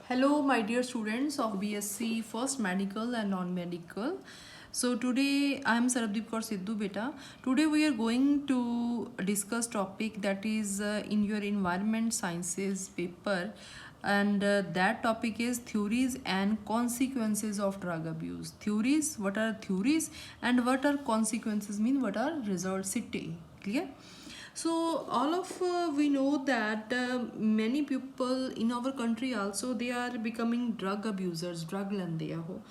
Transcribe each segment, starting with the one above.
Hello, my dear students of BSc First Medical and Non-Medical. So today I am Sarabdeep Kaur Sidhu beta. Today we are going to discuss topic that is in your environment sciences paper, and that topic is theories and consequences of drug abuse. Theories, what are theories, and what are consequences mean, what are results it clear. So all of we know that many people in our country also they are becoming drug abusers, drug lende ho.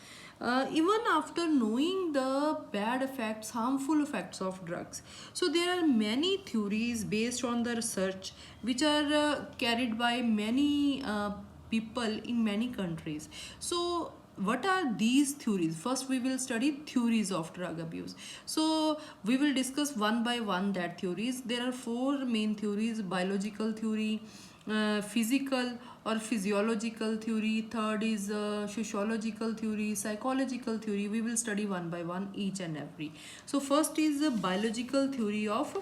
Even after knowing the bad effects, harmful effects of drugs. So there are many theories based on the research which are carried by many people in many countries. So what are these theories? First we will study theories of drug abuse. So we will discuss one by one that theories. There are four main theories: biological theory, physical or physiological theory, third is sociological theory, psychological theory. We will study one by one each and every. So first is the biological theory of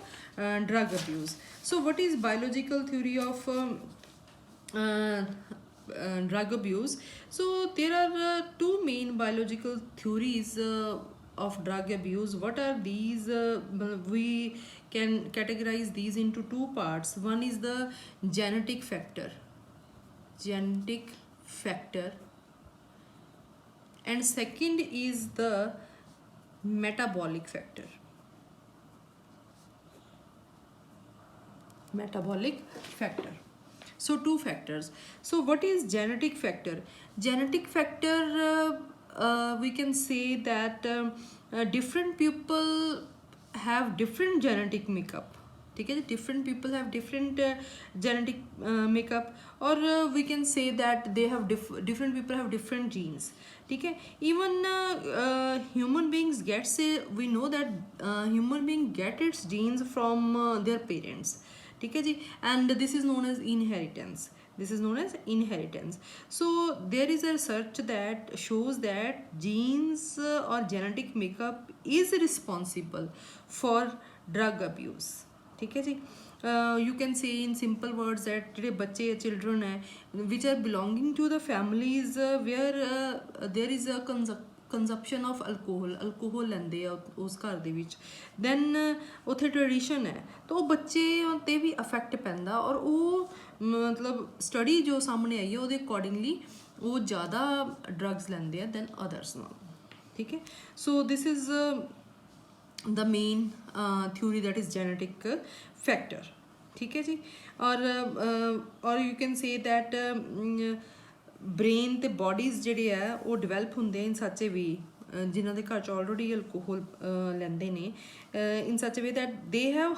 drug abuse. So what is biological theory of drug abuse? So there are two main biological theories of drug abuse. What are these? We can categorize these into two parts. One is the genetic factor, genetic factor, and second is the metabolic factor, metabolic factor. So two factors. So what is genetic factor? Genetic factor, we can say that different people have different genetic makeup. Okay, different people have different genetic makeup, or we can say that they have different people have different genes. Okay, even human beings get, say, we know that human being get its genes from their parents. ठीक है जी, and this is known as inheritance. This is known as inheritance. So there is a research that shows that genes or genetic makeup is responsible for drug abuse. ठीक है जी. You can say in simple words that ਜਿਹੜੇ ਬੱਚੇ children ਹੈ which are belonging to the families where there is a consumption of alcohol ਲੈਂਦੇ ਆ ਉਸ ਘਰ ਦੇ ਵਿੱਚ, ਦੈਨ ਉੱਥੇ ਟ੍ਰੈਡੀਸ਼ਨ ਹੈ ਤਾਂ ਉਹ ਬੱਚੇ 'ਤੇ ਵੀ ਅਫੈਕਟ ਪੈਂਦਾ, ਔਰ ਉਹ ਮਤਲਬ ਸਟੱਡੀ ਜੋ ਸਾਹਮਣੇ ਆਈ ਹੈ ਉਹਦੇ ਅਕੋਰਡਿੰਗਲੀ ਉਹ ਜ਼ਿਆਦਾ ਡਰੱਗਸ ਲੈਂਦੇ ਆ ਦੈਨ ਅਦਰਸ ਨਾਲ. ਠੀਕ ਹੈ. So this is the main theory, that is genetic factor. ठीक है जी. और you can say that brain ਤੇ bodies ਜਿਹੜੇ ਆ ਉਹ develop ਹੁੰਦੇ in such a way, ਜਿਨ੍ਹਾਂ ਦੇ ਘਰ 'ਚ already alcohol ਲੈਂਦੇ ਨੇ, in such a way that they have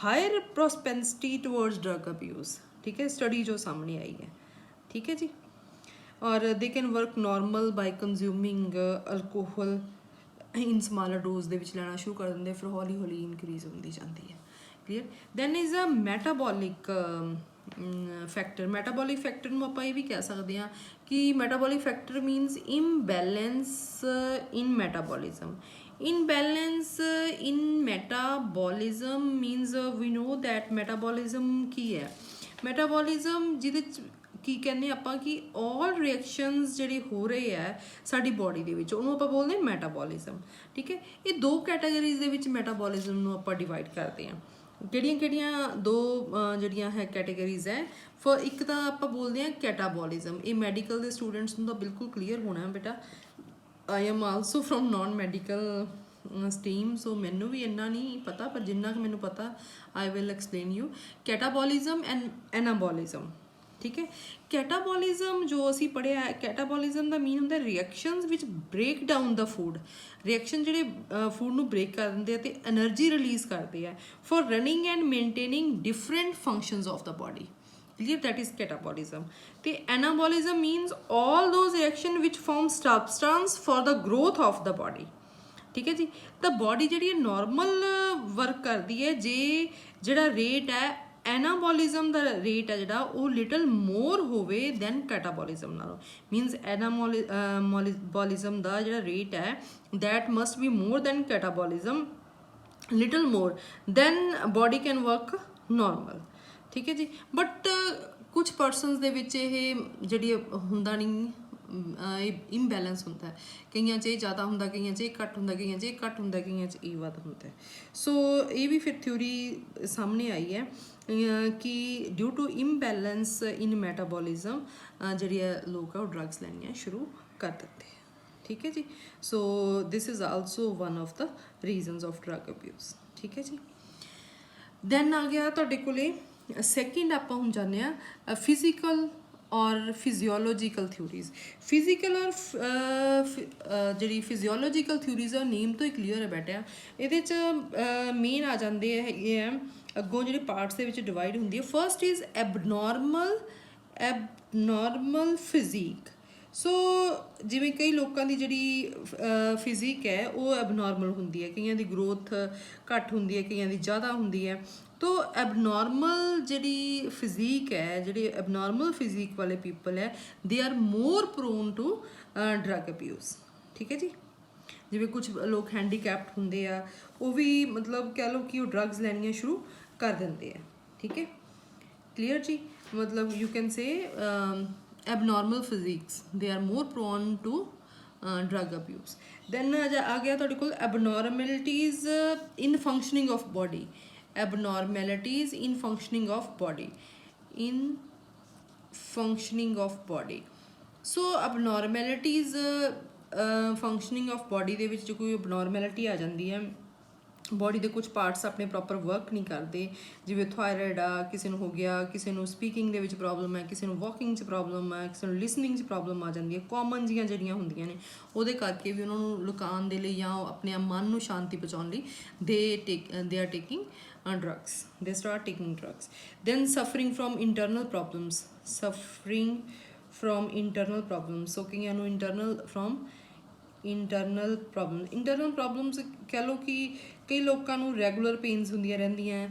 higher propensity towards drug abuse. ठीक है, स्टडी जो सामने आई है. ठीक है जी. और they can work normal by consuming alcohol in smaller dose ਦੇ ਵਿੱਚ ਲੈਣਾ ਸ਼ੁਰੂ ਕਰ ਦਿੰਦੇ, ਫਿਰ ਹੌਲੀ ਹੌਲੀ ਇਨਕਰੀਜ਼ ਹੁੰਦੀ ਜਾਂਦੀ ਹੈ. Clear. Then is a metabolic factor. Metabolic factor ਨੂੰ ਆਪਾਂ ਇਹ ਵੀ ਕਹਿ ਸਕਦੇ ਹਾਂ ਕਿ metabolic factor means imbalance in metabolism. Imbalance in metabolism means we know that metabolism ਕੀ ਹੈ? ਮੈਟਾਬੋਲਿਜ਼ਮ ਜਿਹਦੇ 'ਚ ਕੀ ਕਹਿੰਦੇ ਆਪਾਂ ਕਿ ਆਲ ਰਿਐਕਸ਼ਨਸ ਜਿਹੜੇ ਹੋ ਰਹੇ ਹੈ ਸਾਡੀ ਬੋਡੀ ਦੇ ਵਿੱਚ, ਉਹਨੂੰ ਆਪਾਂ ਬੋਲਦੇ ਹਾਂ ਮੈਟਾਬੋਲਿਜ਼ਮ. ਠੀਕ ਹੈ. ਇਹ ਦੋ ਕੈਟਾਗਰੀਜ਼ ਦੇ ਵਿੱਚ ਮੈਟਾਬੋਲਿਜ਼ਮ ਨੂੰ ਆਪਾਂ ਡਿਵਾਈਡ ਕਰਦੇ ਹਾਂ. ਕਿਹੜੀਆਂ ਦੋ ਜਿਹੜੀਆਂ ਹੈ ਕੈਟਾਗਰੀਜ਼ ਹੈ? ਫॉर ਇੱਕ ਤਾਂ ਆਪਾਂ ਬੋਲਦੇ ਹਾਂ ਕੈਟਾਬੋਲਿਜ਼ਮ. ਇਹ ਮੈਡੀਕਲ ਦੇ ਸਟੂਡੈਂਟਸ ਨੂੰ ਤਾਂ ਬਿਲਕੁਲ ਕਲੀਅਰ ਹੋਣਾ ਬੇਟਾ. I am also from non medical stream, so ਮੈਨੂੰ ਵੀ ਇੰਨਾ ਨਹੀਂ ਪਤਾ, ਪਰ ਜਿੰਨਾ ਕੁ ਮੈਨੂੰ ਪਤਾ I will explain you. Catabolism and anabolism. ਠੀਕ ਹੈ. ਕੈਟਾਬੋਲਿਜ਼ਮ ਜੋ ਅਸੀਂ ਪੜ੍ਹਿਆ ਹੈ, ਕੈਟਾਬੋਲਿਜ਼ਮ ਦਾ ਮੀਨ ਹੁੰਦਾ ਰਿਐਕਸ਼ਨਸ ਵਿਚ ਬ੍ਰੇਕ ਡਾਊਨ ਦਾ ਫੂਡ. ਰਿਐਕਸ਼ਨ ਜਿਹੜੇ ਫੂਡ ਨੂੰ ਬ੍ਰੇਕ ਕਰ ਦਿੰਦੇ ਆ ਅਤੇ ਐਨਰਜੀ ਰਿਲੀਜ਼ ਕਰਦੇ ਆ for running and maintaining different functions of the body. clear, that is catabolism. The anabolism means all those reaction which form substance for the growth of the body. ठीक है जी. ਤਾਂ body ਜਿਹੜੀ ਹੈ normal work ਕਰਦੀ ਹੈ ਜੇ ਜਿਹੜਾ rate ਹੈ ਐਨਾਬੋਲਿਜ਼ਮ ਦਾ ਰੇਟ ਹੈ ਜਿਹੜਾ ਉਹ ਲਿਟਲ ਮੋਰ ਹੋਵੇ ਦੈਨ ਕੈਟਾਬੋਲਿਜ਼ਮ ਨਾਲੋਂ. ਮੀਨਸ ਐਨਾਬੋਲਿਜ਼ਮ ਦਾ ਜਿਹੜਾ ਰੇਟ ਹੈ that must be more than catabolism, little more, then body can work normal. ਠੀਕ ਹੈ ਜੀ. ਬਟ ਕੁਝ ਪਰਸਨਸ ਦੇ ਵਿੱਚ ਇਹ ਜਿਹੜੀ ਹੁੰਦਾ ਨਹੀਂ, ਇੰਬੈਲੈਂਸ ਹੁੰਦਾ, ਕਈਆਂ 'ਚ ਇਹ ਜ਼ਿਆਦਾ ਹੁੰਦਾ, ਕਈਆਂ 'ਚ ਇਹ ਘੱਟ ਹੁੰਦਾ, ਕਈਆਂ 'ਚ ਇਹ ਘੱਟ ਹੁੰਦਾ, ਕਈਆਂ 'ਚ ਇਹ ਵੱਧ ਹੁੰਦਾ। ਸੋ ਇਹ ਵੀ ਫਿਰ ਥਿਊਰੀ ਸਾਹਮਣੇ ਆਈ ਹੈ ਕਿ due to imbalance in metabolism ਜਿਹੜੀ ਲੋਕ ਆ ਉਹ ਡਰੱਗਸ ਲੈਣੀਆਂ ਸ਼ੁਰੂ ਕਰ ਦਿੰਦੇ। ਠੀਕ ਹੈ ਜੀ। So this is also one of the reasons of drug abuse. ਠੀਕ ਹੈ ਜੀ। ਦੈਨ ਆ ਗਿਆ ਤੁਹਾਡੇ ਕੋਲੇ ਸੈਕਿੰਡ, ਆਪਾਂ ਹੁਣ ਜਾਂਦੇ ਹਾਂ ਫਿਜ਼ੀਕਲ ਔਰ ਫਿਜ਼ੀਓਲੋਜੀਕਲ ਥਿਊਰੀਜ਼। ਫਿਜ਼ੀਕਲ ਔਰ ਜਿਹੜੀ ਫਿਜ਼ੀਓਲੋਜੀਕਲ ਥਿਊਰੀਜ਼ ਆ ਨੇਮ ਤੋਂ ਹੀ ਕਲੀਅਰ ਹੈ ਬੇਟਾ। ਇਹਦੇ 'ਚ ਮੇਨ ਆ ਜਾਂਦੇ ਹੈਗੇ ਆ ਅੱਗੋਂ ਜਿਹੜੇ ਪਾਰਟਸ ਦੇ ਵਿੱਚ ਡਿਵਾਈਡ ਹੁੰਦੀ ਹੈ। First is abnormal physique. So ਜਿਵੇਂ ਕਈ ਲੋਕਾਂ ਦੀ ਜਿਹੜੀ ਫਿਜ਼ੀਕ ਹੈ ਉਹ ਐਬਨੋਰਮਲ ਹੁੰਦੀ ਹੈ, ਕਈਆਂ ਦੀ ਗਰੋਥ ਘੱਟ ਹੁੰਦੀ ਹੈ, ਕਈਆਂ ਦੀ ਜ਼ਿਆਦਾ ਹੁੰਦੀ ਹੈ। ਤੋ ਐਬਨੋਰਮਲ ਜਿਹੜੀ ਫਿਜ਼ੀਕ ਹੈ, ਜਿਹੜੇ ਐਬਨੋਰਮਲ ਫਿਜ਼ੀਕ ਵਾਲੇ ਪੀਪਲ ਹੈ, they are more prone to drug abuse. ਠੀਕ ਹੈ ਜੀ। ਜਿਵੇਂ ਕੁਝ ਲੋਕ ਹੈਂਡੀਕੈਪਡ ਹੁੰਦੇ ਆ, ਉਹ ਵੀ ਮਤਲਬ ਕਹਿ ਲਓ ਕਿ ਉਹ ਡਰੱਗਸ ਲੈਣੀਆਂ ਸ਼ੁਰੂ ਕਰ ਦਿੰਦੇ ਆ। ਠੀਕ ਹੈ, ਕਲੀਅਰ ਜੀ। ਮਤਲਬ you can say abnormal physiques, they are more prone to drug abuse. Then ਆ ਗਿਆ ਤੁਹਾਡੇ ਕੋਲ abnormalities in functioning of body. Abnormalities in functioning of body. In functioning of body. So abnormalities functioning of body ਦੇ ਵਿੱਚ ਜੇ ਕੋਈ abnormality ਆ ਜਾਂਦੀ ਹੈ, ਬੋਡੀ ਦੇ ਕੁਝ ਪਾਰਟਸ ਆਪਣੇ ਪ੍ਰੋਪਰ ਵਰਕ ਨਹੀਂ ਕਰਦੇ, ਜਿਵੇਂ ਥਾਇਰਾਇਡ ਆ, ਕਿਸੇ ਨੂੰ ਹੋ ਗਿਆ, ਕਿਸੇ ਨੂੰ ਸਪੀਕਿੰਗ ਦੇ ਵਿੱਚ ਪ੍ਰੋਬਲਮ ਹੈ, ਕਿਸੇ ਨੂੰ ਵਾਕਿੰਗ 'ਚ ਪ੍ਰੋਬਲਮ ਹੈ, ਕਿਸੇ ਨੂੰ ਲਿਸਨਿੰਗ 'ਚ ਪ੍ਰੋਬਲਮ ਆ ਜਾਂਦੀ ਹੈ, ਕਾਮਨ ਜੀਆਂ ਜਿਹੜੀਆਂ ਹੁੰਦੀਆਂ ਨੇ ਉਹਦੇ ਕਰਕੇ ਵੀ ਉਹਨਾਂ ਨੂੰ ਲੁਕਾਉਣ ਦੇ ਲਈ ਜਾਂ ਆਪਣੇ ਮਨ ਨੂੰ ਸ਼ਾਂਤੀ ਪਹੁੰਚਾਉਣ ਲਈ they are taking drugs. They start taking drugs. Then suffering from internal problems. So ਕਈਆਂ ਨੂੰ ਇੰਟਰਨਲ ਪ੍ਰੋਬਲਮਸ ਕਹਿ ਲਓ ਕਿ ਕਈ ਲੋਕਾਂ ਨੂੰ ਰੈਗੂਲਰ ਪੇਨਸ ਹੁੰਦੀਆਂ ਰਹਿੰਦੀਆਂ।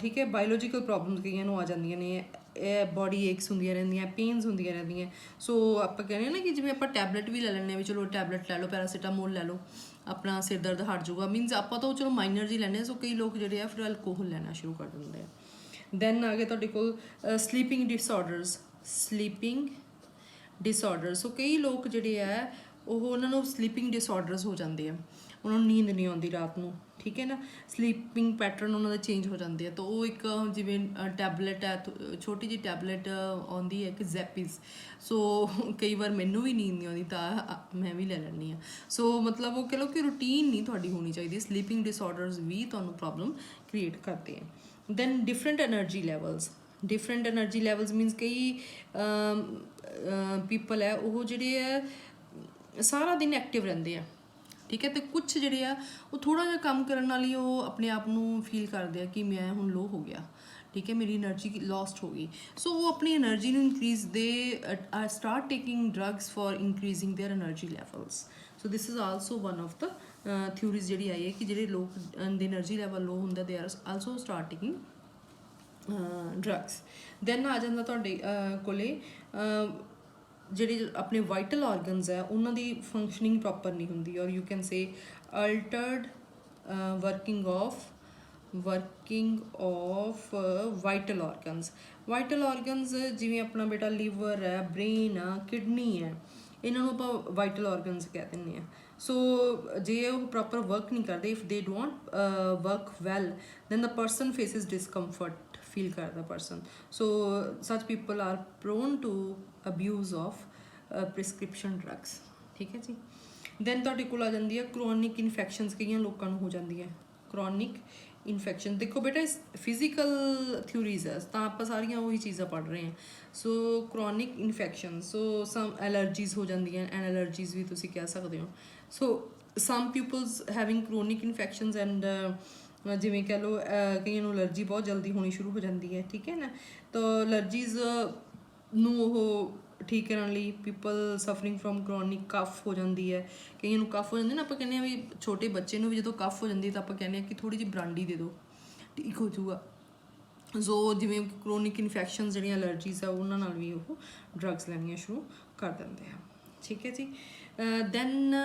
ਠੀਕ ਹੈ, ਬਾਇਓਲੋਜੀਕਲ ਪ੍ਰੋਬਲਮਸ ਕਈਆਂ ਨੂੰ ਆ ਜਾਂਦੀਆਂ ਨੇ, ਬੋਡੀ ਏਕਸ ਹੁੰਦੀਆਂ ਰਹਿੰਦੀਆਂ, ਪੇਨਸ ਹੁੰਦੀਆਂ ਰਹਿੰਦੀਆਂ। ਸੋ ਆਪਾਂ ਕਹਿੰਦੇ ਨਾ ਕਿ ਜਿਵੇਂ ਆਪਾਂ ਟੈਬਲੇਟ ਵੀ ਲੈ ਲੈਂਦੇ ਹਾਂ ਵੀ ਚਲੋ ਟੈਬਲੇਟ ਲੈ ਲਓ, ਪੈਰਾਸੀਟਾਮੋਲ ਲੈ ਲਓ, ਆਪਣਾ ਸਿਰ ਦਰਦ ਹਟ ਜਾਊਗਾ, ਮੀਨਸ ਆਪਾਂ ਤਾਂ ਚਲੋ ਮਾਈਨਰ ਜੀ ਲੈਂਦੇ ਹਾਂ। ਸੋ ਕਈ ਲੋਕ ਜਿਹੜੇ ਆ ਫਿਰ ਅਲਕੋਹਲ ਲੈਣਾ ਸ਼ੁਰੂ ਕਰ ਦਿੰਦੇ ਆ। ਦੈਨ ਆ ਗਿਆ ਤੁਹਾਡੇ ਕੋਲ ਸਲੀਪਿੰਗ ਡਿਸਆਰਡਰਸ। ਸੋ ਕਈ ਲੋਕ ਜਿਹੜੇ ਆ ਉਹਨਾਂ ਨੂੰ ਸਲੀਪਿੰਗ ਡਿਸਆਰਡਰਸ ਹੋ ਜਾਂਦੇ ਆ, ਉਹਨਾਂ ਨੂੰ ਨੀਂਦ ਨਹੀਂ ਆਉਂਦੀ ਰਾਤ ਨੂੰ। ਠੀਕ ਹੈ ਨਾ, ਸਲੀਪਿੰਗ ਪੈਟਰਨ ਉਹਨਾਂ ਦੇ ਚੇਂਜ ਹੋ ਜਾਂਦੇ ਆ। ਤਾਂ ਉਹ ਇੱਕ ਜਿਵੇਂ ਟੈਬਲੇਟ ਹੈ, ਛੋਟੀ ਜਿਹੀ ਟੈਬਲੇਟ ਆਉਂਦੀ ਹੈ ਕਿ ਜ਼ੈਪੀਜ਼। ਸੋ ਕਈ ਵਾਰ ਮੈਨੂੰ ਵੀ ਨੀਂਦ ਨਹੀਂ ਆਉਂਦੀ ਤਾਂ ਮੈਂ ਵੀ ਲੈ ਲੈਂਦੀ ਹਾਂ। ਸੋ ਮਤਲਬ ਉਹ ਕਹਿ ਲਓ ਕਿ ਰੂਟੀਨ ਨਹੀਂ ਤੁਹਾਡੀ ਹੋਣੀ ਚਾਹੀਦੀ। ਸਲੀਪਿੰਗ ਡਿਸਆਰਡਰਸ ਵੀ ਤੁਹਾਨੂੰ ਪ੍ਰੋਬਲਮ ਕ੍ਰੀਏਟ ਕਰਦੇ ਆ। Then different energy levels means ਕਈ ਪੀਪਲ ਹੈ ਉਹ ਜਿਹੜੇ ਹੈ ਸਾਰਾ ਦਿਨ ਐਕਟਿਵ ਰਹਿੰਦੇ ਆ। ਠੀਕ ਹੈ, ਅਤੇ ਕੁਛ ਜਿਹੜੇ ਆ ਉਹ ਥੋੜ੍ਹਾ ਜਿਹਾ ਕੰਮ ਕਰਨ ਨਾਲ ਹੀ ਉਹ ਆਪਣੇ ਆਪ ਨੂੰ ਫੀਲ ਕਰਦੇ ਆ ਕਿ ਮੈਂ ਹੁਣ ਲੋ ਹੋ ਗਿਆ। ਠੀਕ ਹੈ, ਮੇਰੀ ਐਨਰਜੀ ਲੋਸਟ ਹੋ ਗਈ। ਸੋ ਉਹ ਆਪਣੀ ਐਨਰਜੀ ਨੂੰ increase start taking drugs for increasing their energy levels. So this is also one of the theories ਜਿਹੜੀ ਆਈ ਹੈ ਕਿ ਜਿਹੜੇ ਲੋਕ ਦੇ ਐਨਰਜੀ ਲੈਵਲ ਲੋ ਹੁੰਦਾ they are also start taking drugs. Then ਆ ਜਾਂਦਾ ਤੁਹਾਡੇ ਕੋਲੇ ਜਿਹੜੇ ਆਪਣੇ ਵਾਈਟਲ ਆਰਗਨਸ ਹੈ ਉਹਨਾਂ ਦੀ ਫੰਕਸ਼ਨਿੰਗ ਪ੍ਰੋਪਰ ਨਹੀਂ ਹੁੰਦੀ, ਔਰ you can say altered working of vital organs ਜਿਵੇਂ ਆਪਣਾ ਬੇਟਾ ਲੀਵਰ ਹੈ, ਬ੍ਰੇਨ ਆ, ਕਿਡਨੀ ਹੈ, ਇਹਨਾਂ ਨੂੰ ਆਪਾਂ ਵਾਈਟਲ ਆਰਗਨਸ ਕਹਿ ਦਿੰਦੇ ਹਾਂ। ਸੋ ਜੇ ਉਹ ਪ੍ਰੋਪਰ ਵਰਕ ਨਹੀਂ ਕਰਦੇ, if they don't work well, then the person faces discomfort feel ਕਰਦਾ person. So such people are prone to abuse of prescription drugs. ਠੀਕ ਹੈ ਜੀ। ਦੈਨ ਤੁਹਾਡੇ ਕੋਲ ਆ ਜਾਂਦੀ ਹੈ ਕਰੋਨਿਕ ਇਨਫੈਕਸ਼ਨਸ, ਕਈਆਂ ਲੋਕਾਂ ਨੂੰ ਹੋ ਜਾਂਦੀ ਹੈ ਕਰੋਨਿਕ ਇਨਫੈਕਸ਼ਨ। ਦੇਖੋ ਬੇਟਾ ਫਿਜ਼ੀਕਲ ਥਿਊਰੀਜ਼ ਹੈ ਤਾਂ ਆਪਾਂ ਸਾਰੀਆਂ ਉਹੀ ਚੀਜ਼ਾਂ ਪੜ੍ਹ ਰਹੇ ਹਾਂ। So chronic infection, so some allergies ਹੋ ਜਾਂਦੀਆਂ, ਐਂਡ ਐਲਰਜੀਜ਼ ਵੀ ਤੁਸੀਂ ਕਹਿ ਸਕਦੇ ਹੋ। So some peoples having chronic infections and ਜਿਵੇਂ ਕਹਿ ਲਓ ਕਈਆਂ ਨੂੰ ਐਲਰਜੀ ਬਹੁਤ ਜਲਦੀ ਹੋਣੀ ਸ਼ੁਰੂ ਹੋ ਜਾਂਦੀ ਹੈ। ਠੀਕ ਹੈ ਨਾ, ਤਾਂ ਐਲਰਜੀਜ਼ ਨੂੰ ਉਹ ਠੀਕ ਕਰਨ ਲਈ people suffering from chronic cough ਹੋ ਜਾਂਦੀ ਹੈ, ਕਈਆਂ ਨੂੰ ਕਫ ਹੋ ਜਾਂਦੀ ਨਾ, ਆਪਾਂ ਕਹਿੰਦੇ ਹਾਂ ਵੀ ਛੋਟੇ ਬੱਚੇ ਨੂੰ ਵੀ ਜਦੋਂ ਕਫ ਹੋ ਜਾਂਦੀ ਤਾਂ ਆਪਾਂ ਕਹਿੰਦੇ ਹਾਂ ਕਿ ਥੋੜ੍ਹੀ ਜਿਹੀ ਬਰਾਂਡੀ ਦੇ ਦਿਓ, ਠੀਕ ਹੋ ਜਾਊਗਾ। ਸੋ ਜਿਵੇਂ ਕਰੋਨਿਕ ਇਨਫੈਕਸ਼ਨ ਜਿਹੜੀਆਂ ਐਲਰਜੀਜ਼ ਆ ਉਹਨਾਂ ਨਾਲ ਵੀ ਉਹ ਡਰੱਗਸ ਲੈਣੀਆਂ ਸ਼ੁਰੂ ਕਰ ਦਿੰਦੇ ਆ। ਠੀਕ ਹੈ ਜੀ। ਦੈਨ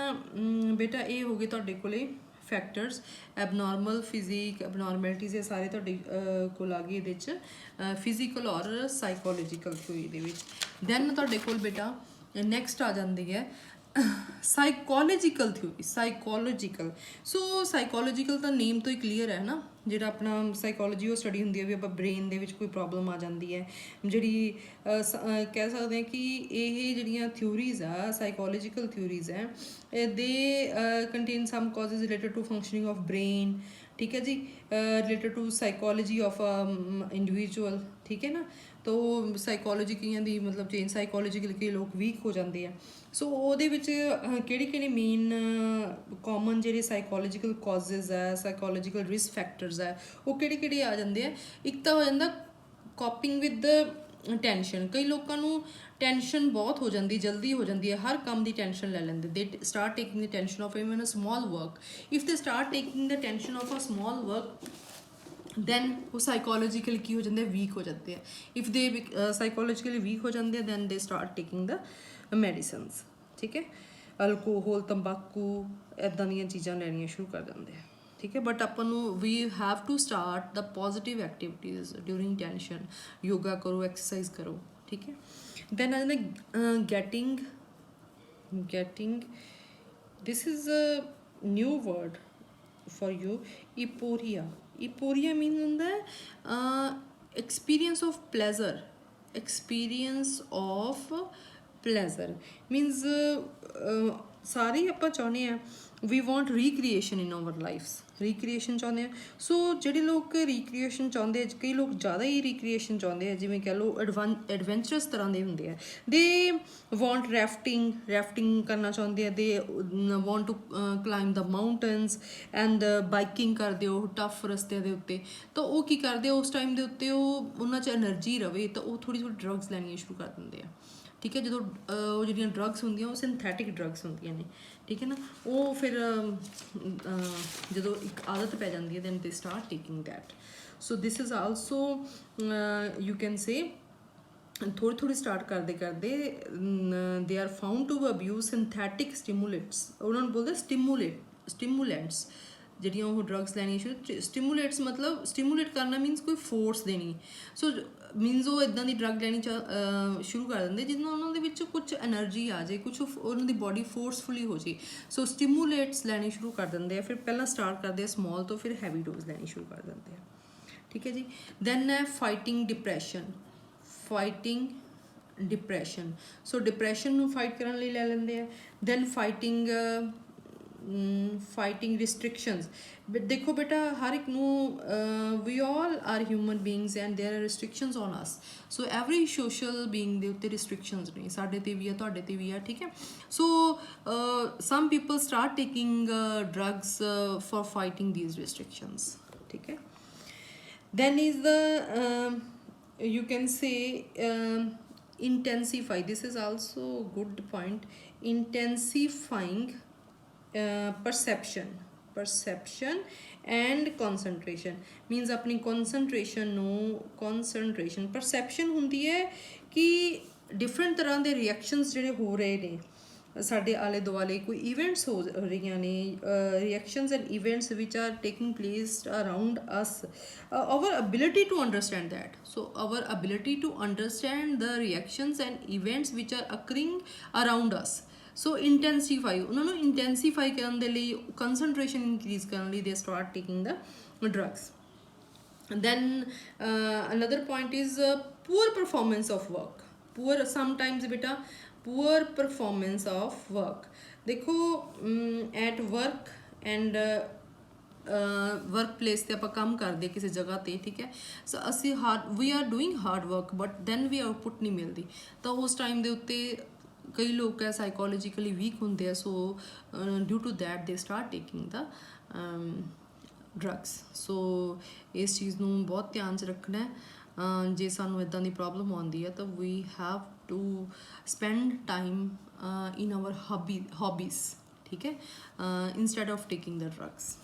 ਬੇਟਾ ਇਹ ਹੋ ਗਏ ਤੁਹਾਡੇ ਕੋਲੇ ਫੈਕਟਰਸ ਐਬਨੋਰਮਲ ਫਿਜ਼ਿਕ ਐਬਨੋਰਮੈਲਿਟੀਜ਼ ਇਹ ਸਾਰੇ ਤੁਹਾਡੇ ਕੋਲ ਆ ਗਏ ਇਹਦੇ 'ਚ ਫਿਜ਼ੀਕਲ ਔਰ ਸਾਈਕੋਲੋਜੀਕਲ ਥਿਊਰੀ ਦੇ ਵਿੱਚ। ਦੈਨ ਤੁਹਾਡੇ ਕੋਲ ਬੇਟਾ ਨੈਕਸਟ ਆ ਜਾਂਦੀ ਹੈ ਸਾਈਕੋਲੋਜੀਕਲ ਥਿਊਰੀ। ਸਾਈਕੋਲੋਜੀਕਲ, ਸੋ ਸਾਈਕੋਲੋਜੀਕਲ ਤਾਂ ਨੇਮ ਤੋਂ ਹੀ ਕਲੀਅਰ ਹੈ ਨਾ, ਜਿਹੜਾ ਆਪਣਾ ਸਾਈਕੋਲੋਜੀ ਉਹ ਸਟੱਡੀ ਹੁੰਦੀ ਹੈ ਵੀ ਆਪਾਂ ਬ੍ਰੇਨ ਦੇ ਵਿੱਚ ਕੋਈ ਪ੍ਰੋਬਲਮ ਆ ਜਾਂਦੀ ਹੈ, ਜਿਹੜੀ ਕਹਿ ਸਕਦੇ ਹਾਂ ਕਿ ਇਹ ਜਿਹੜੀਆਂ ਥਿਊਰੀਜ਼ ਆ ਸਾਈਕੋਲੋਜੀਕਲ ਥਿਊਰੀਜ਼ ਹੈ they contain some causes related to functioning of brain, ठीक है जी, related to psychology of individual, ठीक है ना। तो साइकोलॉजी कईयां दी मतलब चेंज साइकोलॉजिकल कई लोग वीक हो जाते हैं। सो ਉਹਦੇ ਵਿੱਚ ਕਿਹੜੇ ਮੇਨ ਕਾਮਨ ਜਿਹੜੇ ਸਾਈਕੋਲੋਜੀਕਲ ਕਾਜ਼ਜ਼ ਹੈ ਸਾਈਕੋਲੋਜੀਕਲ ਰਿਸਕ ਫੈਕਟਰਸ ਹੈ ਉਹ ਕਿਹੜੇ ਆ ਜਾਂਦੇ ਆ। ਇੱਕ ਤਾਂ ਹੋ ਜਾਂਦਾ ਕੋਪਿੰਗ ਵਿਦ ਟੈਨਸ਼ਨ। ਕਈ ਲੋਕਾਂ ਨੂੰ ਟੈਨਸ਼ਨ ਬਹੁਤ ਹੋ ਜਾਂਦੀ, ਜਲਦੀ ਹੋ ਜਾਂਦੀ ਹੈ, ਹਰ ਕੰਮ ਦੀ ਟੈਨਸ਼ਨ ਲੈ ਲੈਂਦੇ। They start taking the tension of even a small work. If they start taking the tension of a small work then ਉਹ ਸਾਈਕੋਲੋਜੀਕਲੀ ਕੀ ਹੋ ਜਾਂਦੇ, ਵੀਕ ਹੋ ਜਾਂਦੇ ਆ। ਇਫ ਦੇ ਸਾਈਕੋਲੋਜੀਕਲੀ ਵੀਕ ਹੋ ਜਾਂਦੇ ਆ then they start taking the medicines, ਠੀਕ ਹੈ। ਅਲਕੋਹਲ, ਤੰਬਾਕੂ ਇੱਦਾਂ ਦੀਆਂ ਚੀਜ਼ਾਂ ਲੈਣੀਆਂ ਸ਼ੁਰੂ ਕਰ ਦਿੰਦੇ ਆ, ਠੀਕ ਹੈ। ਬਟ ਆਪਾਂ ਨੂੰ ਵੀ have to start the positive activities during tension. Yoga ਕਰੋ, ਐਕਸਰਸਾਈਜ਼ ਕਰੋ, ਠੀਕ ਹੈ। ਦੈਨ ਆ ਜਾਂਦਾ getting this is a new word for you, euphoria. Euphoria means ਹੁੰਦਾ ਹੈ experience of pleasure, experience of pleasure means ਸਾਰੇ ਆਪਾਂ ਚਾਹੁੰਦੇ ਹਾਂ we want recreation in our lives, recreation ਚਾਹੁੰਦੇ ਹਾਂ। ਸੋ ਜਿਹੜੇ ਲੋਕ recreation ਚਾਹੁੰਦੇ ਆ, ਕਈ ਲੋਕ ਜ਼ਿਆਦਾ ਹੀ recreation ਚਾਹੁੰਦੇ ਆ, ਜਿਵੇਂ ਕਹਿ ਲਓ ਐਡਵੈਂਚਰਸ ਤਰ੍ਹਾਂ ਦੇ ਹੁੰਦੇ ਆ। ਦੇ ਵਾਂਟ ਰੈਫਟਿੰਗ ਕਰਨਾ ਚਾਹੁੰਦੇ ਆ, they want to climb the mountains and biking ਕਰਦੇ ਹੋ ਟਫ ਰਸਤਿਆਂ ਦੇ ਉੱਤੇ। ਤਾਂ ਉਹ ਕੀ ਕਰਦੇ ਆ ਉਸ ਟਾਈਮ ਦੇ ਉੱਤੇ, ਉਹ ਉਹਨਾਂ 'ਚ ਐਨਰਜੀ ਰਵੇ ਤਾਂ ਉਹ ਥੋੜ੍ਹੀ ਡਰੱਗਸ ਲੈਣੀਆਂ ਸ਼ੁਰੂ ਕਰ ਦਿੰਦੇ ਆ, ਠੀਕ ਹੈ। ਜਦੋਂ ਉਹ ਜਿਹੜੀਆਂ ਡਰੱਗਸ ਹੁੰਦੀਆਂ ਉਹ ਸਿੰਥੈਟਿਕ ਡਰੱਗਸ ਹੁੰਦੀਆਂ ਨੇ, ਠੀਕ ਹੈ ਨਾ। ਉਹ ਫਿਰ ਜਦੋਂ ਇੱਕ ਆਦਤ ਪੈ ਜਾਂਦੀ ਹੈ then they start taking that. So this is also you can say ਥੋੜ੍ਹੀ ਸਟਾਰਟ ਕਰਦੇ they are found to abuse synthetic stimulants. ਉਹਨਾਂ ਨੂੰ ਬੋਲਦੇ ਸਟਿਮੂਲੈਂਟਸ ਜਿਹੜੀਆਂ ਉਹ ਡਰੱਗਸ ਲੈਣੀਆਂ ਸ਼ੁਰੂ। ਸਟਿਮੂਲੇਟਸ ਮਤਲਬ ਸਟਿਮੂਲੇਟ ਕਰਨਾ ਮੀਨਸ ਕੋਈ ਫੋਰਸ ਦੇਣੀ। ਸੋ ਮੀਨਸ ਉਹ ਇੱਦਾਂ ਦੀ ਡਰੱਗ ਲੈਣੀ ਸ਼ੁਰੂ ਕਰ ਦਿੰਦੇ ਜਿਹਦੇ ਨਾਲ ਉਹਨਾਂ ਦੇ ਵਿੱਚ ਕੁਝ ਐਨਰਜੀ ਆ ਜਾਏ, ਕੁਛ ਉਹਨਾਂ ਦੀ ਬੋਡੀ ਫੋਰਸਫੁਲੀ ਹੋ ਜਾਏ। ਸੋ ਸਟਿਮੂਲੇਟਸ ਲੈਣੇ ਸ਼ੁਰੂ ਕਰ ਦਿੰਦੇ ਆ। ਫਿਰ ਪਹਿਲਾਂ ਸਟਾਰਟ ਕਰਦੇ ਆ ਸਮੋਲ ਤੋਂ, ਫਿਰ ਹੈਵੀ ਡੋਜ਼ ਲੈਣੀ ਸ਼ੁਰੂ ਕਰ ਦਿੰਦੇ ਆ, ਠੀਕ ਹੈ ਜੀ। ਦੈਨ ਹੈ ਫਾਈਟਿੰਗ ਡਿਪਰੈਸ਼ਨ। ਸੋ ਡਿਪਰੈਸ਼ਨ ਨੂੰ ਫਾਈਟ ਕਰਨ ਲਈ ਲੈ ਲੈਂਦੇ ਆ। Then fighting restrictions. ਦੇਖੋ ਬੇਟਾ ਹਰ ਇੱਕ ਨੂੰ we all are human beings and there are restrictions on us. So every social being ਦੇ ਉੱਤੇ ਰਿਸਟ੍ਰਿਕਸ਼ਨਸ ਨੇ, ਸਾਡੇ 'ਤੇ ਵੀ ਆ, ਤੁਹਾਡੇ 'ਤੇ ਵੀ ਆ, ਠੀਕ ਹੈ। So some people start taking drugs for fighting these restrictions, ठीक है। then is the you can say intensify. This is also a good point. Intensifying perception and concentration means ਆਪਣੀ concentration perception ਹੁੰਦੀ ਹੈ ਕਿ ਡਿਫਰੈਂਟ ਤਰ੍ਹਾਂ ਦੇ reactions ਜਿਹੜੇ ਹੋ ਰਹੇ ਨੇ ਸਾਡੇ ਆਲੇ ਦੁਆਲੇ, ਕੋਈ ਇਵੈਂਟਸ ਹੋ ਰਹੀਆਂ ਨੇ, reactions and events which R taking place around us, our ability to understand that. So our ability to understand the reactions and events which are occurring around us. So intensify, ਉਹਨਾਂ ਨੂੰ intensify ਕਰਨ ਦੇ ਲਈ, concentration increase ਕਰਨ ਲਈ they start taking the drugs. Then another point is poor performance of work. Sometimes beta poor performance of work. देखो at work and work place 'ਤੇ ਆਪਾਂ ਕੰਮ ਕਰਦੇ ਕਿਸੇ ਜਗ੍ਹਾ 'ਤੇ, ਠੀਕ ਹੈ। ਸੋ ਅਸੀਂ we are doing hard work but then ਵੀ ਆਊਟਪੁੱਟ ਨਹੀਂ ਮਿਲਦੀ। ਤਾਂ ਉਸ ਟਾਈਮ ਦੇ ਉੱਤੇ ਕਈ ਲੋਕ ਹੈ ਸਾਈਕੋਲੋਜੀਕਲੀ ਵੀਕ ਹੁੰਦੇ ਆ। So due to that they start taking the drugs. So ਇਸ ਚੀਜ਼ ਨੂੰ ਬਹੁਤ ਧਿਆਨ 'ਚ ਰੱਖਣਾ ਹੈ। ਜੇ ਸਾਨੂੰ ਇੱਦਾਂ ਦੀ ਪ੍ਰੋਬਲਮ ਆਉਂਦੀ ਹੈ ਤਾਂ we have to spend time in our hobbies, ਠੀਕ ਹੈ, instead of taking the drugs.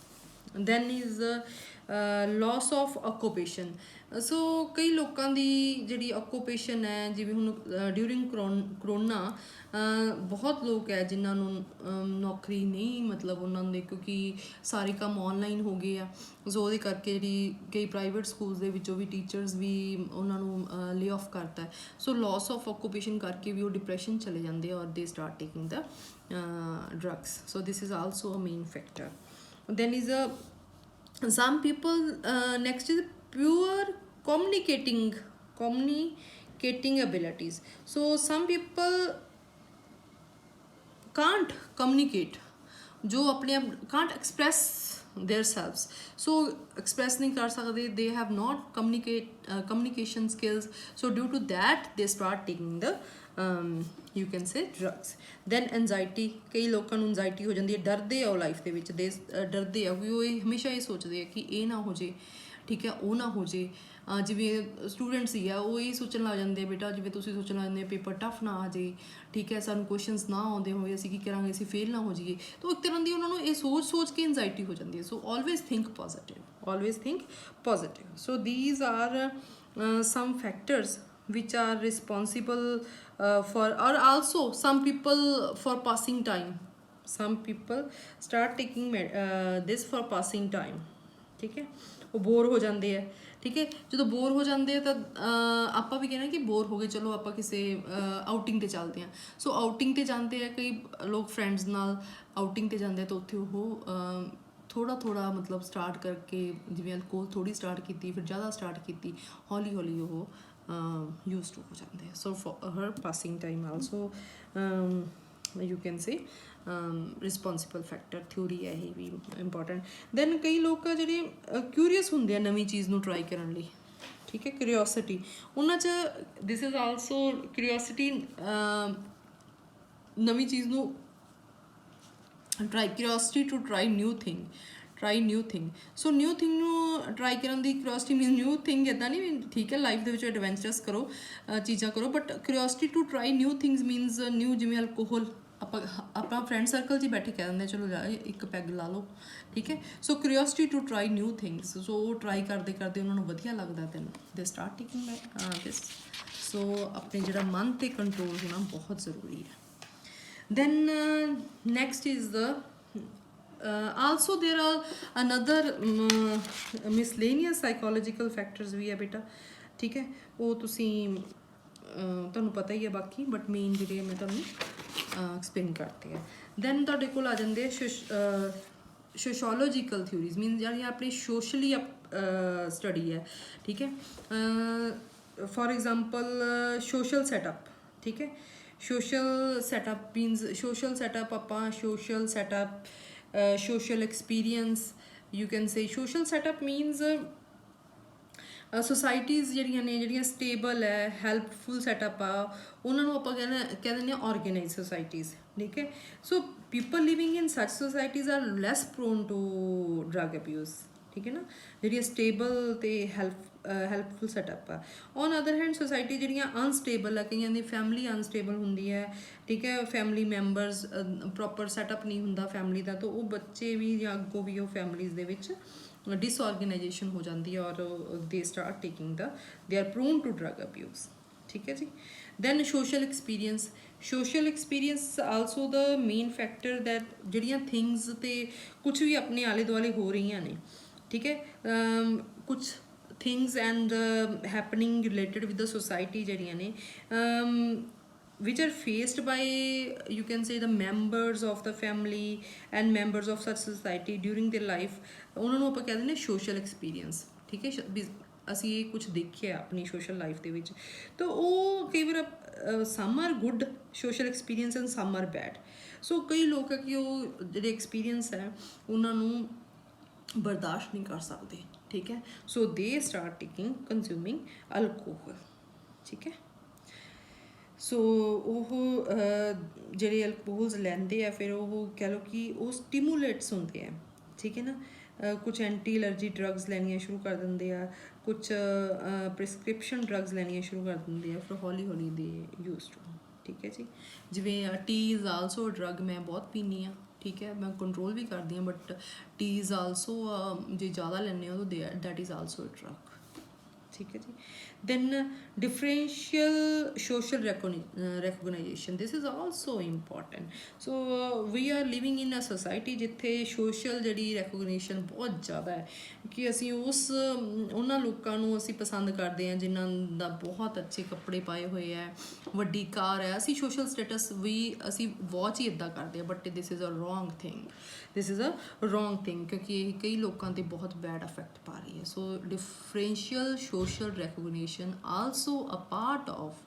then is loss of occupation. So ਕਈ ਲੋਕਾਂ ਦੀ ਜਿਹੜੀ ਆਕੂਪੇਸ਼ਨ ਹੈ, ਜਿਵੇਂ ਹੁਣ ਡਿਊਰਿੰਗ ਕਰੋਨਾ ਬਹੁਤ ਲੋਕ ਹੈ ਜਿਨ੍ਹਾਂ ਨੂੰ ਨੌਕਰੀ ਨਹੀਂ, ਮਤਲਬ ਉਹਨਾਂ ਦੇ ਕਿਉਂਕਿ ਸਾਰੇ ਕੰਮ ਆਨਲਾਈਨ ਹੋ ਗਏ ਆ। ਸੋ ਉਹਦੇ ਕਰਕੇ ਜਿਹੜੀ ਕਈ ਪ੍ਰਾਈਵੇਟ ਸਕੂਲਸ ਦੇ ਵਿੱਚੋਂ ਵੀ ਟੀਚਰਸ ਵੀ ਉਹਨਾਂ ਨੂੰ ਲੇ ਆਫ ਕਰਤਾ। ਸੋ ਲੋਸ ਆਫ ਆਕੂਪੇਸ਼ਨ ਕਰਕੇ ਵੀ ਉਹ ਡਿਪਰੈਸ਼ਨ ਚਲੇ ਜਾਂਦੇ ਆ ਔਰ ਦੇ start taking the drugs. So this is also a main factor. Then is a some people next is pure communicating abilities. So some people can't communicate, जो अपने आप can't express their selves, so express नहीं कर सकते, they have not communication skills, so due to that they start taking the you can say drugs. Then anxiety, ਕਈ ਲੋਕਾਂ ਨੂੰ anxiety ਹੋ ਜਾਂਦੀ ਹੈ, ਡਰਦੇ ਆ ਉਹ ਲਾਈਫ ਦੇ ਵਿੱਚ, ਦੇ ਡਰਦੇ ਆ ਕਿ ਉਹ ਹਮੇਸ਼ਾ ਇਹ ਸੋਚਦੇ ਆ ਕਿ ਇਹ ਨਾ ਹੋ ਜੇ, ਠੀਕ ਹੈ, ਉਹ ਨਾ ਹੋ ਜੇ। ਜਿਵੇਂ ਸਟੂਡੈਂਟਸ ਹੀ ਆ ਉਹ ਇਹ ਸੋਚਣ ਲੱਗ ਜਾਂਦੇ ਆ, ਬੇਟਾ ਜਿਵੇਂ ਤੁਸੀਂ ਸੋਚਣ ਲੱਗ ਜਾਂਦੇ ਪੇਪਰ ਟਫ ਨਾ ਆ ਜੇ, ਠੀਕ ਹੈ, ਸਾਨੂੰ ਕੁਐਸਚਨਸ ਨਾ ਆਉਂਦੇ ਹੋਵੇ, ਅਸੀਂ ਕੀ ਕਰਾਂਗੇ, ਅਸੀਂ ਫੇਲ ਨਾ ਹੋ ਜਾਈਏ। ਤਾਂ ਇੱਕ ਤਰ੍ਹਾਂ ਦੀ ਉਹਨਾਂ ਨੂੰ ਇਹ ਸੋਚ ਕੇ ਐਨਜ਼ਾਈਟੀ ਹੋ ਜਾਂਦੀ ਹੈ। So always think positive. So these are some factors which are responsible for, or also some people for passing time, some people start taking this for passing time, ਠੀਕ ਹੈ, ਉਹ ਬੋਰ ਹੋ ਜਾਂਦੇ ਆ, ਠੀਕ ਹੈ। ਜਦੋਂ ਬੋਰ ਹੋ ਜਾਂਦੇ ਆ ਤਾਂ ਆਪਾਂ ਵੀ ਕਹਿਣਾ ਕਿ ਬੋਰ ਹੋ ਗਏ, ਚਲੋ ਆਪਾਂ ਕਿਸੇ ਆਊਟਿੰਗ 'ਤੇ ਚੱਲਦੇ ਹਾਂ। ਸੋ ਆਊਟਿੰਗ 'ਤੇ ਜਾਂਦੇ ਆ, ਕਈ ਲੋਕ ਫਰੈਂਡਸ ਨਾਲ ਆਊਟਿੰਗ 'ਤੇ ਜਾਂਦੇ ਆ, ਤਾਂ ਉੱਥੇ ਉਹ ਥੋੜ੍ਹਾ ਮਤਲਬ ਸਟਾਰਟ ਕਰਕੇ, ਜਿਵੇਂ ਅਲਕੋਹਲ ਥੋੜ੍ਹੀ ਸਟਾਰਟ ਕੀਤੀ, ਫਿਰ ਜ਼ਿਆਦਾ ਸਟਾਰਟ ਕੀਤੀ, ਹੌਲੀ ਹੌਲੀ ਉਹ ਯੂਜ਼ ਟੂ ਹੋ ਜਾਂਦੇ ਆ। ਸੋ for her passing time also you can say responsible factor theory ਹੈ, ਇਹ ਵੀ ਇੰਪੋਰਟੈਂਟ। ਦੈਨ ਕਈ ਲੋਕ ਆ ਜਿਹੜੇ ਕਿਊਰੀਅਸ ਹੁੰਦੇ ਆ ਨਵੀਂ ਚੀਜ਼ ਨੂੰ ਟਰਾਈ ਕਰਨ ਲਈ, ਠੀਕ ਹੈ, ਕਿਊਰੀਓਸਿਟੀ ਉਹਨਾਂ 'ਚ, ਦਿਸ ਇਜ਼ ਆਲਸੋ ਕਿਊਰੀਓਸਿਟੀ, ਨਵੀਂ ਚੀਜ਼ ਨੂੰ curiosity to try new thing. So new thing ਨੂੰ ਟਰਾਈ ਕਰਨ ਦੀ ਕਿਊਰੀਓਸਿਟੀ ਮੀਨਸ ਨਿਊ ਥਿੰਗ ਇੱਦਾਂ ਨਹੀਂ ਵੀ, ਠੀਕ ਹੈ, ਲਾਈਫ ਦੇ ਵਿੱਚ ਐਡਵੈਂਚਰਸ ਕਰੋ, ਚੀਜ਼ਾਂ ਕਰੋ, but curiosity to try new things means new, ਜਿਵੇਂ ਅਲਕੋਹਲ ਆਪਾਂ ਆਪਣਾ ਫਰੈਂਡ ਸਰਕਲ 'ਚ ਹੀ ਬੈਠੇ ਕਹਿ ਦਿੰਦੇ ਚਲੋ ਜਾ ਇੱਕ ਪੈਗ ਲਾ ਲਓ, ਠੀਕ ਹੈ। ਸੋ ਕਿਊਰੀਓਸਿਟੀ ਟੂ ਟਰਾਈ ਨਿਊ ਥਿੰਗਸ, ਸੋ ਉਹ ਟਰਾਈ ਕਰਦੇ ਉਹਨਾਂ ਨੂੰ ਵਧੀਆ ਲੱਗਦਾ, ਤੈਨੂੰ ਦੇ ਸਟਾਰਟ ਟੇਕਿੰਗ ਦਿਸ। ਸੋ ਆਪਣੇ ਜਿਹੜਾ ਮਨ 'ਤੇ ਕੰਟਰੋਲ ਹੋਣਾ ਬਹੁਤ ਜ਼ਰੂਰੀ ਹੈ। Then next is the also there are another miscellaneous psychological factors ਵੀ ਹੈ ਬੇਟਾ, ਠੀਕ ਹੈ, ਉਹ ਤੁਸੀਂ ਤੁਹਾਨੂੰ ਪਤਾ ਹੀ ਹੈ ਬਾਕੀ, ਬਟ ਮੇਨ ਜਿਹੜੇ ਮੈਂ ਤੁਹਾਨੂੰ ਐਕਸਪਲੇਨ ਕਰਤੀ ਹੈ। ਦੈਨ ਤੁਹਾਡੇ ਕੋਲ ਆ ਜਾਂਦੇ ਸੋਸ਼ੋਲੋਜੀਕਲ ਥਿਊਰੀਜ਼, ਮੀਨਸ ਜਿਹੜੀਆਂ ਆਪਣੀ ਸੋਸ਼ਲੀ ਸਟੱਡੀ ਹੈ, ਠੀਕ ਹੈ। ਫॉर एग्जांपल ਸੋਸ਼ਲ ਸੈਟਅਪ, ਠੀਕ ਹੈ। social setup means social setup ਆਪਾਂ social setup, social experience, you can say social setup means societies ਜਿਹੜੀਆਂ ਨੇ, ਜਿਹੜੀਆਂ ਸਟੇਬਲ ਹੈ, ਹੈਲਪਫੁਲ ਸੈਟਅਪ ਆ, ਉਹਨਾਂ ਨੂੰ ਆਪਾਂ ਕਹਿ ਦਿੰਦੇ ਹਾਂ ਆਰਗੇਨਾਈਜ਼ ਸੁਸਾਇਟੀਜ਼, ਠੀਕ ਹੈ। ਸੋ people living in such societies are less prone to drug abuse, ਠੀਕ ਹੈ ਨਾ, ਜਿਹੜੀਆਂ ਸਟੇਬਲ ਅਤੇ ਹੈਲਪਫੁਲ ਸੈਟਅਪ ਆ। ਔਨ ਅਦਰ ਹੈਂਡ ਸੁਸਾਇਟੀ ਜਿਹੜੀਆਂ ਅਨਸਟੇਬਲ ਆ, ਕਈਆਂ ਦੀ ਫੈਮਿਲੀ ਅਨਸਟੇਬਲ ਹੁੰਦੀ ਹੈ, ਠੀਕ ਹੈ, ਫੈਮਿਲੀ ਮੈਂਬਰਸ ਪ੍ਰੋਪਰ ਸੈਟਅਪ ਨਹੀਂ ਹੁੰਦਾ ਫੈਮਿਲੀ ਦਾ, ਤਾਂ ਉਹ ਬੱਚੇ ਵੀ ਜਾਂ ਅੱਗੋਂ ਵੀ ਉਹ ਫੈਮਿਲੀਜ਼ ਦੇ ਵਿੱਚ डिसऑर्गेनाइजेशन हो जाती है और they start taking they are prone to drug abuse, ठीक है जी। Then social experience also the main factor that ਜਿਹੜੀਆਂ थिंग्स तो कुछ भी अपने आले दुआले हो रही ने, ठीक है, कुछ things and happening related with the society ਜਿਹੜੀਆਂ ਨੇ which are faced by, you can say, the members of the family and members of such society during their life, ਉਹਨਾਂ ਨੂੰ ਆਪਾਂ ਕਹਿ ਦਿੰਦੇ ਸੋਸ਼ਲ ਐਕਸਪੀਰੀਅੰਸ, ਠੀਕ ਹੈ। ਅਸੀਂ ਇਹ ਕੁਝ ਦੇਖਿਆ ਆਪਣੀ ਸੋਸ਼ਲ ਲਾਈਫ ਦੇ ਵਿੱਚ, ਤਾਂ ਉਹ ਕਈ ਵਾਰ some are good social experience and some are bad. So ਕਈ ਲੋਕ ਹੈ ਕਿ ਉਹ ਜਿਹੜੇ ਐਕਸਪੀਰੀਅੰਸ ਹੈ ਉਹਨਾਂ ਨੂੰ ਬਰਦਾਸ਼ਤ ਨਹੀਂ ਕਰ ਸਕਦੇ, ਠੀਕ ਹੈ। ਸੋ ਦੇ ਸਟਾਰਟ ਟੇਕਿੰਗ ਕੰਜ਼ਿਊਮਿੰਗ ਅਲਕੋਹਲ, ਠੀਕ ਹੈ। ਸੋ ਉਹ ਜਿਹੜੇ ਅਲਕੋਹਲਸ ਲੈਂਦੇ ਆ, ਫਿਰ ਉਹ ਕਹਿ ਲਓ ਕਿ ਉਹ ਸਟੀਮੂਲੇਟਸ ਹੁੰਦੇ ਆ, ਠੀਕ ਹੈ ਨਾ। ਕੁਛ ਐਂਟੀ ਐਲਰਜੀ ਡਰੱਗਸ ਲੈਣੀਆਂ ਸ਼ੁਰੂ ਕਰ ਦਿੰਦੇ ਆ, ਕੁਛ ਪ੍ਰਿਸਕ੍ਰਿਪਸ਼ਨ ਡਰੱਗਸ ਲੈਣੀਆਂ ਸ਼ੁਰੂ ਕਰ ਦਿੰਦੇ ਆ, ਫਿਰ ਹੌਲੀ ਹੌਲੀ ਦੇ ਯੂਜ਼ ਟੂ, ਠੀਕ ਹੈ ਜੀ। ਜਿਵੇਂ ਟੀ ਇਜ਼ ਆਲਸੋ ਡਰੱਗ, ਮੈਂ ਬਹੁਤ ਪੀਂਦੀ ਹਾਂ, ठीक है, मैं कंट्रोल भी करती हूँ, बट टी इज़ आल्सो जो ज़्यादा लेने हो तो that is also a drug, ठीक है जी। Then differential social recognition, this is also important. So we are living in a society जिथे सोशल जी रैकोगनीशन बहुत ज़्यादा है कि असी उस उन्होंने लोगों असी पसंद करते हैं जिन्हों का बहुत अच्छे कपड़े पाए हुए है, वड्डी कार है, असी सोशल स्टेटस भी असी वॉच ही इदा करते हैं, but this is a wrong thing, this is a wrong thing, क्योंकि ये कई लोगों पर बहुत बैड अफेक्ट पा रही है। So differential social recognition also a part of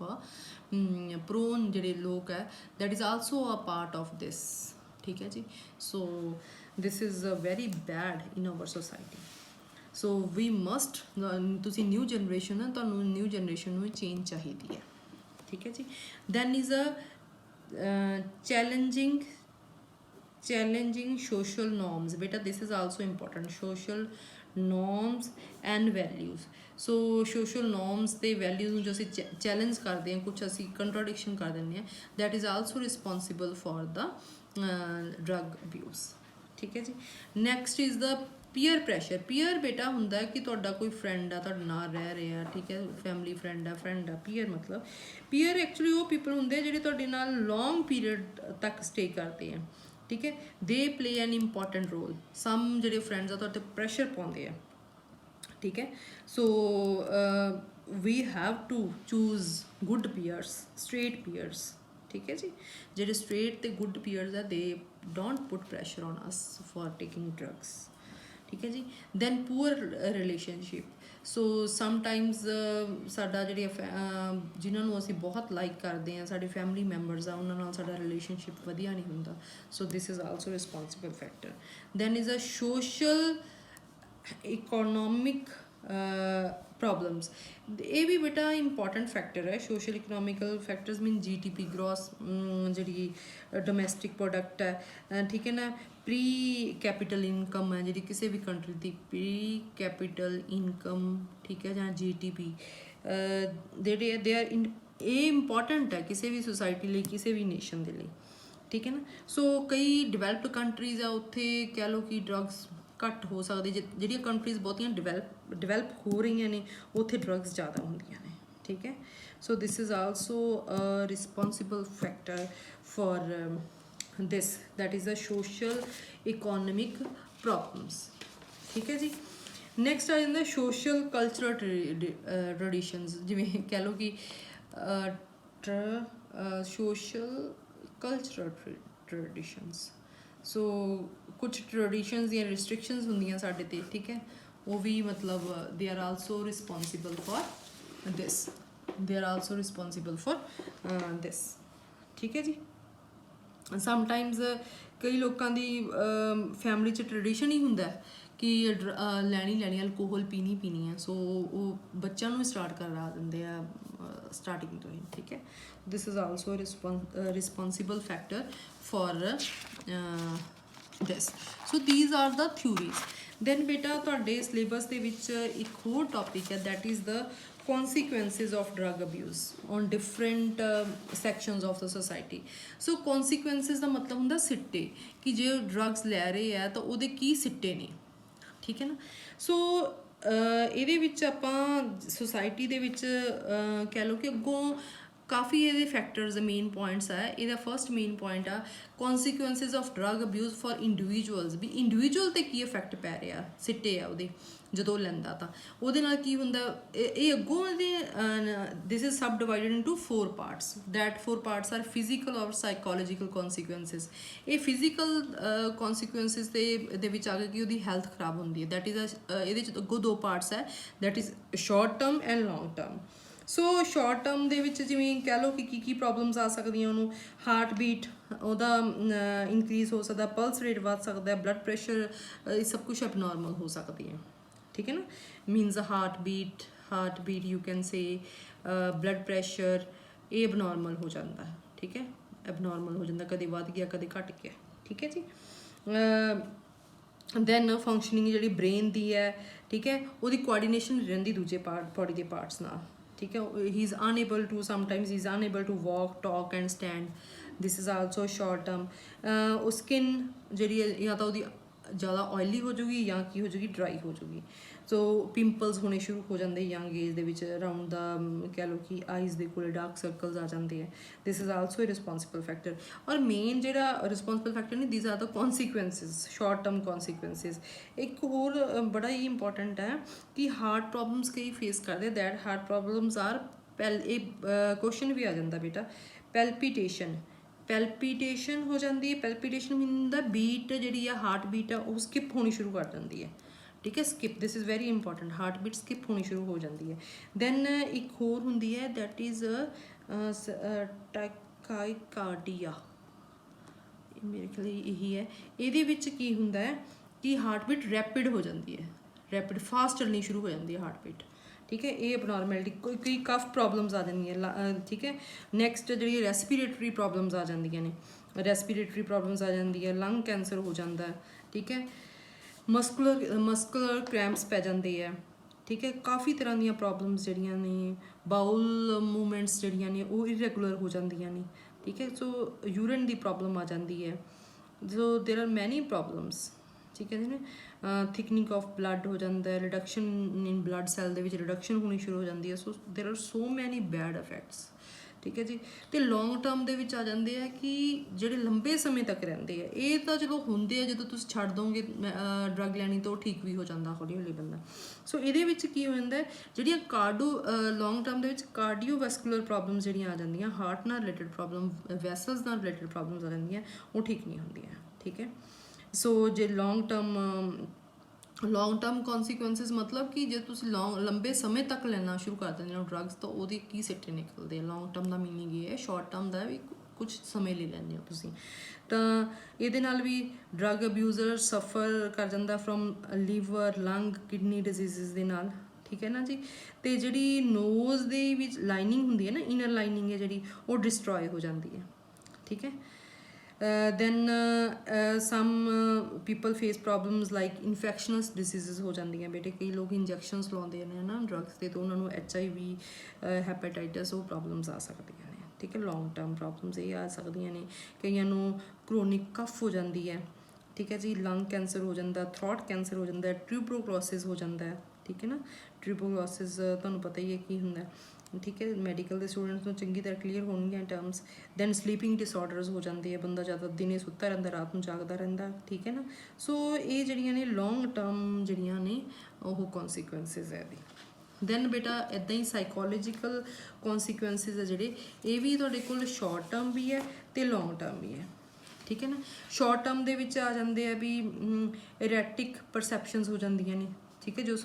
prone जोड़े लोग है, that is also a part of this, ठीक है जी। So this is very bad in our society. So we must, तुसी न्यू जनरेशन है, तुहानू न्यू जनरेशन में चेंज चाहिए है, ठीक है जी। Then is a challenging social norms, beta this is also important, social norms and values। So social norms ते वैल्यूज़ जो असी चैलेंज करते हैं, कुछ असी कंट्राडिक्शन कर देंगे, that is also responsible for the drug abuse, ठीक है जी। Next is the peer pressure. Peer बेटा हुंदा है कि तुहाडा कोई फ्रेंड है, तुहाडे नाल रह रहा है, ठीक है, फैमिली फ्रेंड है। पीयर मतलब पीयर एक्चुअली वो पीपल हुंदे जिहड़े तुहाडे नाल लॉन्ग पीरियड तक स्टे करते हैं, ठीक है, they play an important role. Some जिहड़े फ्रेंड्स आ तुहाडे प्रेशर पाउंदे आ, ठीक है। So we have to choose good peers, straight peers, ठीक है जी। जिहड़े स्ट्रेट ते गुड पीयर्स है, they don't put pressure on us for taking drugs, ठीक है जी। Then poor relationship. So sometimes साडा जिहड़े जिन्होंने असी बहुत लाइक करते हैं, साडे फैमिली मैंबर्स आ, उन्हां नाल साडा रिलेशनशिप वधिया नहीं हुंदा, so this is also responsible factor. Then is a social economic problems, ये भी बेटा इंपॉर्टेंट फैक्टर है। Social economical factors mean GDP gross जी डोमैसटिक प्रोडक्ट है, ठीक है ना, प्री कैपिटल इनकम है जी किसी भी कंट्री की, प्री कैपिटल इनकम, ठीक है, जहाँ GDP दे आर ये इंपॉर्टेंट है किसी भी सोसाइटी लिए, किसी भी नेशन के लिए, ठीक है ना। सो कई डिवेलप्ड कंट्रीज़ है, उत्थे कह लो कि ड्रग्स घट हो सकती, जिहड़ियां कंट्रीज़ बहुतियां डिवेलप हो रही ने, उत्थे ड्रग्स ज़्यादा होंदियां ने, ठीक है। सो this is also a responsible factor for this, that is a social economic problems, ठीक है जी। नैक्सट आ जाता सोशल कल्चरल ट्रेडिशनस, जिमें कह लो कि सोशल कल्चरल ट्रेडिशनस। सो कुछ ट्रेडिशनस या रिस्ट्रिक्शंस होंदियां साडे ते, ठीक है, वो भी मतलब they are also responsible for this, they are also responsible for this, ठीक है जी। समटाइम्स कई लोगों की फैमिली च ट्रेडिशन ही हुंदा है कि लैनी अल्कोहल पीनी है, सो वो बच्चों भी स्टार्ट करा देंगे स्टार्टिंग तो ही, ठीक है। This is also responsible factor for this. So these are the theories. Then बेटा तुहाडे सिलेबस दे विच एक होर टॉपिक है, that is the consequences of drug abuse on different sections of the society। so consequences ਦਾ ਮਤਲਬ ਹੁੰਦਾ ਸਿੱਟੇ, ਕਿ ਜੇ ਡਰੱਗਸ ਲੈ ਰਹੇ ਆ ਤਾਂ ਉਹਦੇ ਕੀ ਸਿੱਟੇ ਨੇ, ਠੀਕ ਹੈ ਨਾ। ਸੋ ਇਹਦੇ ਵਿੱਚ ਆਪਾਂ ਸੋਸਾਇਟੀ ਦੇ ਵਿੱਚ ਕਹਿ ਲਓ ਕਿ ਅੱਗੋਂ ਕਾਫੀ ਇਹਦੇ ਫੈਕਟਰਸ ਮੇਨ ਪੁਆਇੰਟਸ ਆ। ਇਹਦਾ ਫਸਟ ਮੇਨ ਪੁਆਇੰਟ ਆ consequences of drug abuse for individuals, ਵੀ ਇੰਡੀਵਿਜੂਅਲ ਤੇ ਕੀ ਇਫੈਕਟ ਪੈ ਰਿਹਾ, ਸਿੱਟੇ ਆ ਉਹਦੇ ਜਦੋਂ ਲੈਂਦਾ ਤਾਂ ਉਹਦੇ ਨਾਲ ਕੀ ਹੁੰਦਾ। ਇਹ ਅੱਗੋਂ ਇਹਦੇ this is sub divided into 4 parts, that 4 parts are physical ਔਰ ਸਾਈਕੋਲੋਜੀਕਲ ਕੌਨਸੀਕੁਐਂਸਿਸ। ਇਹ ਫਿਜ਼ੀਕਲ ਕੌਨਸੀਕੁਐਂਸਿਸ ਦੇ ਵਿੱਚ ਆ ਕੇ ਕਿ ਉਹਦੀ ਹੈਲਥ ਖਰਾਬ ਹੁੰਦੀ ਹੈ, ਦੈਟ ਇਜ਼ ਇਹਦੇ 'ਚ ਅੱਗੋਂ 2 ਪਾਰਟਸ ਹੈ, that is short term and long term. So short term ਦੇ ਵਿੱਚ ਜਿਵੇਂ ਕਹਿ ਲਓ ਕਿ ਕੀ ਪ੍ਰੋਬਲਮਸ ਆ ਸਕਦੀਆਂ ਉਹਨੂੰ, ਹਾਰਟ ਬੀਟ ਉਹਦਾ ਇਨਕਰੀਜ਼ ਹੋ ਸਕਦਾ, ਪਲਸ ਰੇਟ ਵੱਧ ਸਕਦਾ, ਬਲੱਡ ਪ੍ਰੈਸ਼ਰ, ਇਹ ਸਭ ਕੁਛ ਐਬਨੋਰਮਲ ਹੋ ਸਕਦੀ ਹੈ, ठीक है ना। Means heart beat you can say blood pressure ये एबनॉर्मल हो जाता है, ठीक है, एबनॉर्मल हो जाता, कदे वध गया कदे घट गया, ठीक है जी। दैन फंक्शनिंग जी ब्रेन की है, ठीक है, वो कोआर्डीनेशन रही दूजे बॉडी के पार्ट्स नाल, ठीक है। He is unable to sometimes he is unable to walk talk and stand this is also short term. ਉਹ ਸਕਿਨ ਜਿਹੜੀ ਹੈ ਜਾਂ ਤਾਂ ਉਹਦੀ ਜ਼ਿਆਦਾ ਆਇਲੀ ਹੋ ਜੂਗੀ ਜਾਂ ਕੀ ਹੋ ਜੂਗੀ, ਡਰਾਈ ਹੋ ਜੂਗੀ। ਸੋ ਪਿੰਪਲਸ ਹੋਣੇ ਸ਼ੁਰੂ ਹੋ ਜਾਂਦੇ ਯੰਗ ਏਜ ਦੇ ਵਿੱਚ, ਅਰਾਊਂਡ ਦਾ ਕਹਿ ਲਓ ਕਿ ਆਈਜ਼ ਦੇ ਕੋਲ ਡਾਰਕ ਸਰਕਲਸ ਆ ਜਾਂਦੇ ਹੈ। This is also a responsible factor. ਔਰ ਮੇਨ ਜਿਹੜਾ ਰਿਸਪੋਂਸੀਬਲ ਫੈਕਟਰ ਨਹੀਂ, these are the consequences, short term consequences. ਇੱਕ ਹੋਰ ਬੜਾ ਹੀ ਇੰਪੋਰਟੈਂਟ ਹੈ ਕਿ ਹਾਰਟ ਪ੍ਰੋਬਲਮਸ ਕਈ ਫੇਸ ਕਰਦੇ, ਦੈਟ ਹਾਰਟ ਪ੍ਰੋਬਲਮਸ ਆਰ ਇਹ ਕੁਐਸਚਨ ਵੀ ਆ ਜਾਂਦਾ ਬੇਟਾ, ਪੈਲਪੀਟੇਸ਼ਨ ਹੋ ਜਾਂਦੀ ਹੈ। ਪੈਲਪੀਟੇਸ਼ਨ ਮੀਨ ਦਾ ਬੀਟ ਜਿਹੜੀ ਆ, ਹਾਰਟ ਬੀਟ ਆ, ਉਹ ਸਕਿਪ ਹੋਣੀ ਸ਼ੁਰੂ ਕਰ ਦਿੰਦੀ ਹੈ। ਠੀਕ ਹੈ, skip, this is very important, heart beat skip ਹੋਣੀ ਸ਼ੁਰੂ ਹੋ ਜਾਂਦੀ ਹੈ। ਦੈਨ ਇੱਕ ਹੋਰ ਹੁੰਦੀ ਹੈ, ਦੈਟ ਇਜ਼ ਟਾਈਕਾਈਕਾਰਡੀਆ, ਮੇਰੇ ਖਿਆਲ ਇਹੀ ਹੈ। ਇਹਦੇ ਵਿੱਚ ਕੀ ਹੁੰਦਾ ਹੈ ਕਿ ਹਾਰਟ ਬੀਟ ਰੈਪਿਡ ਹੋ ਜਾਂਦੀ ਹੈ, ਰੈਪਿਡ ਫਾਸਟ ਚੱਲਣੀ ਸ਼ੁਰੂ ਹੋ ਜਾਂਦੀ ਹੈ ਹਾਰਟ ਬੀਟ। ਠੀਕ ਹੈ, ਇਹ ਅਬਨੋਰਮੈਲਿਟੀ, ਕੋਈ ਕਫ ਪ੍ਰੋਬਲਮਸ ਆ ਜਾਂਦੀਆਂ। ਠੀਕ ਹੈ, ਨੈਕਸਟ ਜਿਹੜੀ ਰੈਸਪੀਰੇਟਰੀ ਪ੍ਰੋਬਲਮਸ ਆ ਜਾਂਦੀਆਂ ਨੇ, ਰੈਸਪੀਰੇਟਰੀ ਪ੍ਰੋਬਲਮਸ ਆ ਜਾਂਦੀ ਹੈ, ਲੰਗ ਕੈਂਸਰ ਹੋ ਜਾਂਦਾ। ਠੀਕ ਹੈ, ਮਸਕੂਲਰ ਕ੍ਰੈਂਪਸ ਪੈ ਜਾਂਦੇ ਆ। ਠੀਕ ਹੈ, ਕਾਫੀ ਤਰ੍ਹਾਂ ਦੀਆਂ ਪ੍ਰੋਬਲਮਸ ਜਿਹੜੀਆਂ ਨੇ, ਬਾਊਲ ਮੂਵਮੈਂਟਸ ਜਿਹੜੀਆਂ ਨੇ ਉਹ ਇਰੈਗੂਲਰ ਹੋ ਜਾਂਦੀਆਂ ਨੇ। ਠੀਕ ਹੈ, ਸੋ ਯੂਰਿਨ ਦੀ ਪ੍ਰੋਬਲਮ ਆ ਜਾਂਦੀ ਹੈ। ਸੋ ਦੇਰ ਆਰ ਮੈਨੀ ਪ੍ਰੋਬਲਮਸ। ਠੀਕ ਹੈ ਜੀ ਨੇ, ਥਿਕਨਿੰਗ ਆਫ ਬਲੱਡ ਹੋ ਜਾਂਦਾ ਹੈ, ਰਿਡਕਸ਼ਨ ਇਨ ਬਲੱਡ ਸੈੱਲ ਦੇ ਵਿੱਚ ਰਿਡਕਸ਼ਨ ਹੋਣੀ ਸ਼ੁਰੂ ਹੋ ਜਾਂਦੀ ਹੈ। ਸੋ ਦੇਰ ਆਰ ਸੋ ਮੈਨੀ ਬੈਡ ਇਫੈਕਟਸ। ਠੀਕ ਹੈ ਜੀ, ਅਤੇ ਲੌਂਗ ਟਰਮ ਦੇ ਵਿੱਚ ਆ ਜਾਂਦੇ ਆ ਕਿ ਜਿਹੜੇ ਲੰਬੇ ਸਮੇਂ ਤੱਕ ਰਹਿੰਦੇ ਆ। ਇਹ ਤਾਂ ਚਲੋ ਹੁੰਦੇ ਆ, ਜਦੋਂ ਤੁਸੀਂ ਛੱਡ ਦੋਗੇ ਡਰੱਗ ਲੈਣੀ ਤਾਂ ਉਹ ਠੀਕ ਵੀ ਹੋ ਜਾਂਦਾ ਹੌਲੀ ਹੌਲੀ ਬੰਦਾ। ਸੋ ਇਹਦੇ ਵਿੱਚ ਕੀ ਹੋ ਜਾਂਦਾ, ਜਿਹੜੀਆਂ ਲੌਂਗ ਟਰਮ ਦੇ ਵਿੱਚ ਕਾਰਡੀਓਵੈਸਕੂਲਰ ਪ੍ਰੋਬਲਮਸ ਜਿਹੜੀਆਂ ਆ ਜਾਂਦੀਆਂ, ਹਾਰਟ ਨਾਲ ਰਿਲੇਟਡ ਪ੍ਰੋਬਲਮ, ਵੈਸਲਸ ਨਾਲ ਰਿਲੇਟਡ ਪ੍ਰੋਬਲਮਸ ਆ ਜਾਂਦੀਆਂ, ਉਹ ਠੀਕ ਨਹੀਂ ਹੁੰਦੀਆਂ। ਠੀਕ ਹੈ, ਸੋ ਜੇ ਲੌਂਗ ਟਰਮ ਕੌਨਸੀਕੁਐਂਸਿਸ ਮਤਲਬ ਕਿ ਜੇ ਤੁਸੀਂ ਲੰਬੇ ਸਮੇਂ ਤੱਕ ਲੈਣਾ ਸ਼ੁਰੂ ਕਰ ਦਿੰਦੇ ਹੋ ਡਰੱਗਸ, ਤਾਂ ਉਹਦੇ ਕੀ ਸਿੱਟੇ ਨਿਕਲਦੇ ਆ। ਲੌਂਗ ਟਰਮ ਦਾ ਮੀਨਿੰਗ ਇਹ ਹੈ, ਸ਼ਾਰਟ ਟਰਮ ਦਾ ਵੀ ਕੁਝ ਸਮੇਂ ਲਈ ਲੈਂਦੇ ਹੋ ਤੁਸੀਂ, ਤਾਂ ਇਹਦੇ ਨਾਲ ਵੀ ਡਰੱਗ ਅਬਿਊਜ਼ਰ ਸਫਰ ਕਰ ਜਾਂਦਾ ਫਰੋਮ ਲੀਵਰ, ਲੰਗ, ਕਿਡਨੀ ਡਿਜ਼ੀਜ਼ਸ ਦੇ ਨਾਲ। ਠੀਕ ਹੈ ਨਾ ਜੀ, ਅਤੇ ਜਿਹੜੀ ਨੋਜ਼ ਦੇ ਵਿੱਚ ਲਾਈਨਿੰਗ ਹੁੰਦੀ ਹੈ ਨਾ, ਇਨਰ ਲਾਈਨਿੰਗ ਹੈ ਜਿਹੜੀ, ਉਹ ਡਿਸਟਰੋਏ ਹੋ ਜਾਂਦੀ ਹੈ। ਠੀਕ ਹੈ, then some people face problems like infectious diseases ਹੋ ਜਾਂਦੀਆਂ ਬੇਟੇ। ਕਈ ਲੋਕ ਇੰਜੈਕਸ਼ਨਸ ਲਾਉਂਦੇ ਨੇ ਨਾ ਡਰੱਗਸ ਦੇ, ਤਾਂ ਉਹਨਾਂ ਨੂੰ HIV, ਹੈਪੇਟਾਈਟਸ, ਉਹ ਪ੍ਰੋਬਲਮਸ ਆ ਸਕਦੀਆਂ ਨੇ। ਠੀਕ ਹੈ, ਲੌਂਗ ਟਰਮ ਪ੍ਰੋਬਲਮਸ ਇਹ ਆ ਸਕਦੀਆਂ ਨੇ। ਕਈਆਂ ਨੂੰ ਕ੍ਰੋਨਿਕ ਕਫ ਹੋ ਜਾਂਦੀ ਹੈ। ਠੀਕ ਹੈ ਜੀ, ਲੰਗ ਕੈਂਸਰ ਹੋ ਜਾਂਦਾ, ਥਰੋਟ ਕੈਂਸਰ ਹੋ ਜਾਂਦਾ, ਟਿਊਬਰੋਕਲੋਸਿਸ ਹੋ ਜਾਂਦਾ। ਠੀਕ ਹੈ ਨਾ, ਟਿਊਬਰੋਕਲੋਸਿਸ ਤੁਹਾਨੂੰ ਪਤਾ ਹੀ ਹੈ ਕੀ ਹੁੰਦਾ। ਠੀਕ ਹੈ, ਮੈਡੀਕਲ ਦੇ ਸਟੂਡੈਂਟਸ ਨੂੰ ਚੰਗੀ ਤਰ੍ਹਾਂ ਕਲੀਅਰ ਹੋਣਗੀਆਂ ਟਰਮਸ। ਦੈਨ ਸਲੀਪਿੰਗ ਡਿਸਆਰਡਰਸ ਹੋ ਜਾਂਦੇ ਆ, ਬੰਦਾ ਜ਼ਿਆਦਾ ਦਿਨੇ ਸੁੱਤਾ ਰਹਿੰਦਾ, ਰਾਤ ਨੂੰ ਜਾਗਦਾ ਰਹਿੰਦਾ। ਠੀਕ ਹੈ ਨਾ, ਸੋ ਇਹ ਜਿਹੜੀਆਂ ਨੇ ਲੌਂਗ ਟਰਮ ਜਿਹੜੀਆਂ ਨੇ ਉਹ ਕੌਨਸੀਕੁਐਂਸਿਸ ਹੈ ਇਹਦੀ। ਦੈਨ ਬੇਟਾ ਇੱਦਾਂ ਹੀ ਸਾਈਕੋਲੋਜੀਕਲ ਕੌਨਸੀਕੁਐਂਸਿਸ ਹੈ ਜਿਹੜੇ, ਇਹ ਵੀ ਤੁਹਾਡੇ ਕੋਲ ਸ਼ਾਰਟ ਟਰਮ ਵੀ ਹੈ ਅਤੇ ਲੌਂਗ ਟਰਮ ਵੀ ਹੈ। ਠੀਕ ਹੈ ਨਾ, ਸ਼ਾਰਟ ਟਰਮ ਦੇ ਵਿੱਚ ਆ ਜਾਂਦੇ ਆ ਵੀ ਇਰੈਟਿਕ ਪਰਸੈਪਸ਼ਨਸ ਹੋ ਜਾਂਦੀਆਂ ਨੇ। ਠੀਕ ਹੈ, ਜੋ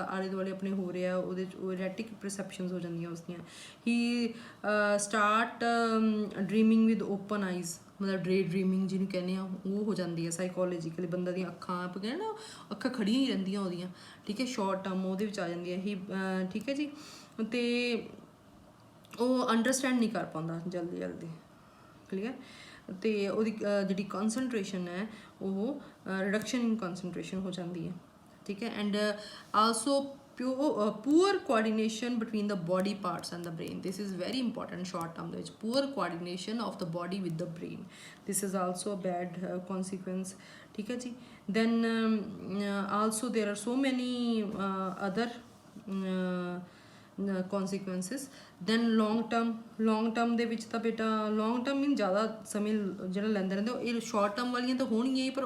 ਆਲੇ ਦੁਆਲੇ ਆਪਣੇ ਹੋ ਰਿਹਾ ਉਹਦੇ 'ਚ ਉਹ ਇਰੈਟਿਕ ਪਰਸੈਪਸ਼ਨਸ ਹੋ ਜਾਂਦੀਆਂ ਉਸਦੀਆਂ। ਹੀ ਸਟਾਰਟ ਡਰੀਮਿੰਗ ਵਿਦ ਓਪਨ ਆਈਜ਼, ਮਤਲਬ ਡਰੀਮਿੰਗ ਜਿਹਨੂੰ ਕਹਿੰਦੇ ਆ, ਉਹ ਹੋ ਜਾਂਦੀ ਹੈ ਸਾਈਕੋਲੋਜੀਕਲੀ। ਬੰਦਾ ਦੀਆਂ ਅੱਖਾਂ ਆਪ ਕਹਿੰਦੇ ਨਾ, ਅੱਖਾਂ ਖੜੀਆਂ ਹੀ ਰਹਿੰਦੀਆਂ ਉਹਦੀਆਂ। ਠੀਕ ਹੈ, ਸ਼ਾਰਟ ਟਰਮ ਉਹਦੇ ਵਿੱਚ ਆ ਜਾਂਦੀ ਹੈ ਹੀ। ਠੀਕ ਹੈ ਜੀ, ਅਤੇ ਉਹ ਅੰਡਰਸਟੈਂਡ ਨਹੀਂ ਕਰ ਪਾਉਂਦਾ ਜਲਦੀ। ਕਲੀਅਰ, ਅਤੇ ਉਹਦੀ ਜਿਹੜੀ ਕਨਸਨਟ੍ਰੇਸ਼ਨ ਹੈ ਉਹ ਰਿਡਕਸ਼ਨ ਇਨ ਕਨਸਨਟ੍ਰੇਸ਼ਨ ਹੋ ਜਾਂਦੀ ਹੈ। ਠੀਕ ਹੈ, and also poor coordination between the body parts and the brain. This is very important short term ਦੇ ਵਿੱਚ, poor coordination of the body with the brain. This is also a bad consequence. ਠੀਕ ਹੈ ਜੀ, then also there are so many other consequences. Then long term ਦੇ ਵਿੱਚ ਤਾਂ ਬੇਟਾ, long term ਮੀਨ ਜ਼ਿਆਦਾ ਸਮੇਂ ਜਿਹੜਾ ਲੈਂਦੇ ਰਹਿੰਦੇ, ਇਹ ਸ਼ਾਰਟ ਟਰਮ ਵਾਲੀਆਂ ਤਾਂ ਹੋਣਗੀਆਂ ਹੀ, ਪਰ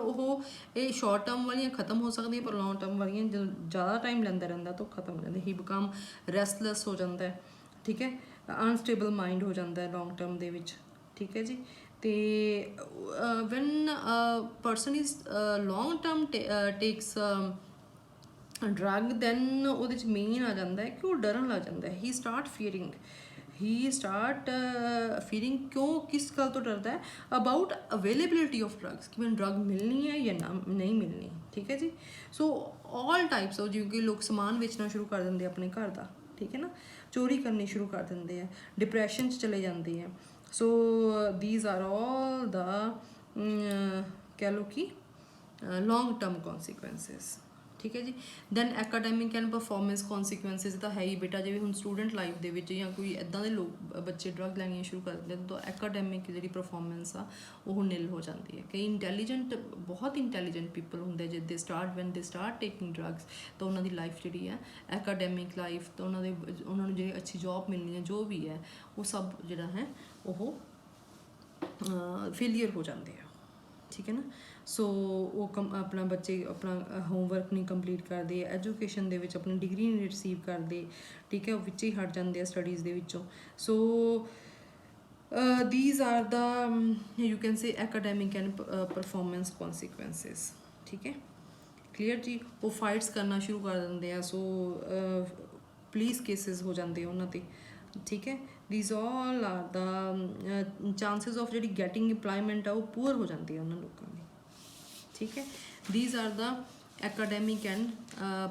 ਇਹ ਸ਼ਾਰਟ ਟਰਮ ਵਾਲੀਆਂ ਖਤਮ ਹੋ ਸਕਦੀਆਂ, ਪਰ ਲੌਂਗ ਟਰਮ ਵਾਲੀਆਂ ਜਦੋਂ ਜ਼ਿਆਦਾ ਟਾਈਮ ਲੈਂਦਾ ਰਹਿੰਦਾ ਤਾਂ ਉਹ ਖਤਮ ਹੋ ਜਾਂਦੇ। ਹੀ ਬਿਕਮ ਰੈਸਟਲੈਸ ਹੋ ਜਾਂਦਾ। ਠੀਕ ਹੈ, ਅਨਸਟੇਬਲ ਮਾਈਂਡ ਹੋ ਜਾਂਦਾ ਲੌਂਗ ਟਰਮ ਦੇ ਵਿੱਚ। ਠੀਕ ਹੈ ਜੀ, ਅਤੇ when person is long term takes drug, then ਉਹਦੇ 'ਚ ਮੇਨ ਆ ਜਾਂਦਾ ਹੈ ਕਿ ਉਹ ਡਰਨ ਲੱਗ ਜਾਂਦਾ। ਹੀ ਸਟਾਰਟ ਫੀਅਰਿੰਗ ਕਿਉਂ, ਕਿਸ ਗੱਲ ਤੋਂ ਡਰਦਾ ਹੈ? ਅਬਾਊਟ ਅਵੇਲੇਬਿਲਿਟੀ ਆਫ ਡਰੱਗਸ, ਕਿ ਮੈਨੂੰ ਡਰੱਗ ਮਿਲਣੀ ਹੈ ਜਾਂ ਨਹੀਂ ਮਿਲਣੀ। ਠੀਕ ਹੈ ਜੀ, ਸੋ ਆਲ ਟਾਈਪਸ ਆਫ, ਜਿਵੇਂ ਕਿ ਲੋਕ ਸਮਾਨ ਵੇਚਣਾ ਸ਼ੁਰੂ ਕਰ ਦਿੰਦੇ ਆਪਣੇ ਘਰ ਦਾ। ਠੀਕ ਹੈ ਨਾ, ਚੋਰੀ ਕਰਨੀ ਸ਼ੁਰੂ ਕਰ ਦਿੰਦੇ ਆ, ਡਿਪਰੈਸ਼ਨ 'ਚ ਚਲੇ ਜਾਂਦੇ ਆ। ਸੋ ਦੀਜ਼ ਆਰ ਆਲ ਦਾ ਕਹਿ ਲਓ ਕਿ ਲੌਂਗ ਟਰਮ ਕੌਨਸੀਕੁਐਂਸਿਸ। ਠੀਕ ਹੈ ਜੀ। ਦੈਨ ਐਕੈਡੈਮਿਕ ਐਂਡ ਪਰਫਾਰਮੈਂਸ ਕੌਨਸੀਕੁਐਂਸਿਸ ਤਾਂ ਹੈ ਹੀ ਬੇਟਾ, ਜਿਵੇਂ ਹੁਣ ਸਟੂਡੈਂਟ ਲਾਈਫ ਦੇ ਵਿੱਚ ਜਾਂ ਕੋਈ ਇੱਦਾਂ ਦੇ ਲੋਕ ਬੱਚੇ ਡਰੱਗ ਲੈਣੀਆਂ ਸ਼ੁਰੂ ਕਰ ਦਿੰਦੇ ਤਾਂ ਐਕੈਡੈਮਿਕ ਜਿਹੜੀ ਪਰਫਾਰਮੈਂਸ ਆ ਉਹ ਨਿਲ ਹੋ ਜਾਂਦੀ ਹੈ। ਕਈ ਇੰਟੈਲੀਜੈਂਟ, ਬਹੁਤ ਇੰਟੈਲੀਜੈਂਟ ਪੀਪਲ ਹੁੰਦੇ ਜੇ ਦੇ ਸਟਾਰਟ ਵੈਨ ਦੇ ਸਟਾਰਟ ਟੇਕਿੰਗ ਡਰੱਗਸ, ਤਾਂ ਉਹਨਾਂ ਦੀ ਲਾਈਫ ਜਿਹੜੀ ਹੈ ਐਕੈਡੈਮਿਕ ਲਾਈਫ, ਤਾਂ ਉਹਨਾਂ ਨੂੰ ਜਿਹੜੀ ਅੱਛੀ ਜੋਬ ਮਿਲਣੀ ਹੈ, ਜੋ ਵੀ ਹੈ ਉਹ ਸਭ ਜਿਹੜਾ ਹੈ ਉਹ ਫੇਲੀਅਰ ਹੋ ਜਾਂਦੇ ਆ, ਠੀਕ ਹੈ ਨਾ। ਸੋ ਉਹ ਆਪਣਾ ਬੱਚੇ ਆਪਣਾ ਹੋਮਵਰਕ ਨਹੀਂ ਕੰਪਲੀਟ ਕਰਦੇ, ਐਜੂਕੇਸ਼ਨ ਦੇ ਵਿੱਚ ਆਪਣੀ ਡਿਗਰੀ ਨਹੀਂ ਰਿਸੀਵ ਕਰਦੇ, ਠੀਕ ਹੈ, ਉਹ ਵਿੱਚ ਹੀ ਹਟ ਜਾਂਦੇ ਆ ਸਟੱਡੀਜ਼ ਦੇ ਵਿੱਚੋਂ। ਸੋ these are the you can say academic and performance consequences, ਠੀਕ ਹੈ, ਕਲੀਅਰ ਜੀ। ਉਹ ਫਾਈਟਸ ਕਰਨਾ ਸ਼ੁਰੂ ਕਰ ਦਿੰਦੇ ਆ, ਸੋ ਪੁਲਿਸ ਕੇਸਿਸ ਹੋ ਜਾਂਦੇ ਆ ਉਹਨਾਂ 'ਤੇ, ਠੀਕ ਹੈ। these all are the chances of ਜਿਹੜੀ ਗੈਟਿੰਗ ਇੰਪਲੋਇਮੈਂਟ ਆ ਉਹ ਪੂਅਰ ਹੋ ਜਾਂਦੀ ਆ ਉਹਨਾਂ ਲੋਕਾਂ ਦੀ, ਠੀਕ ਹੈ। these are the academic and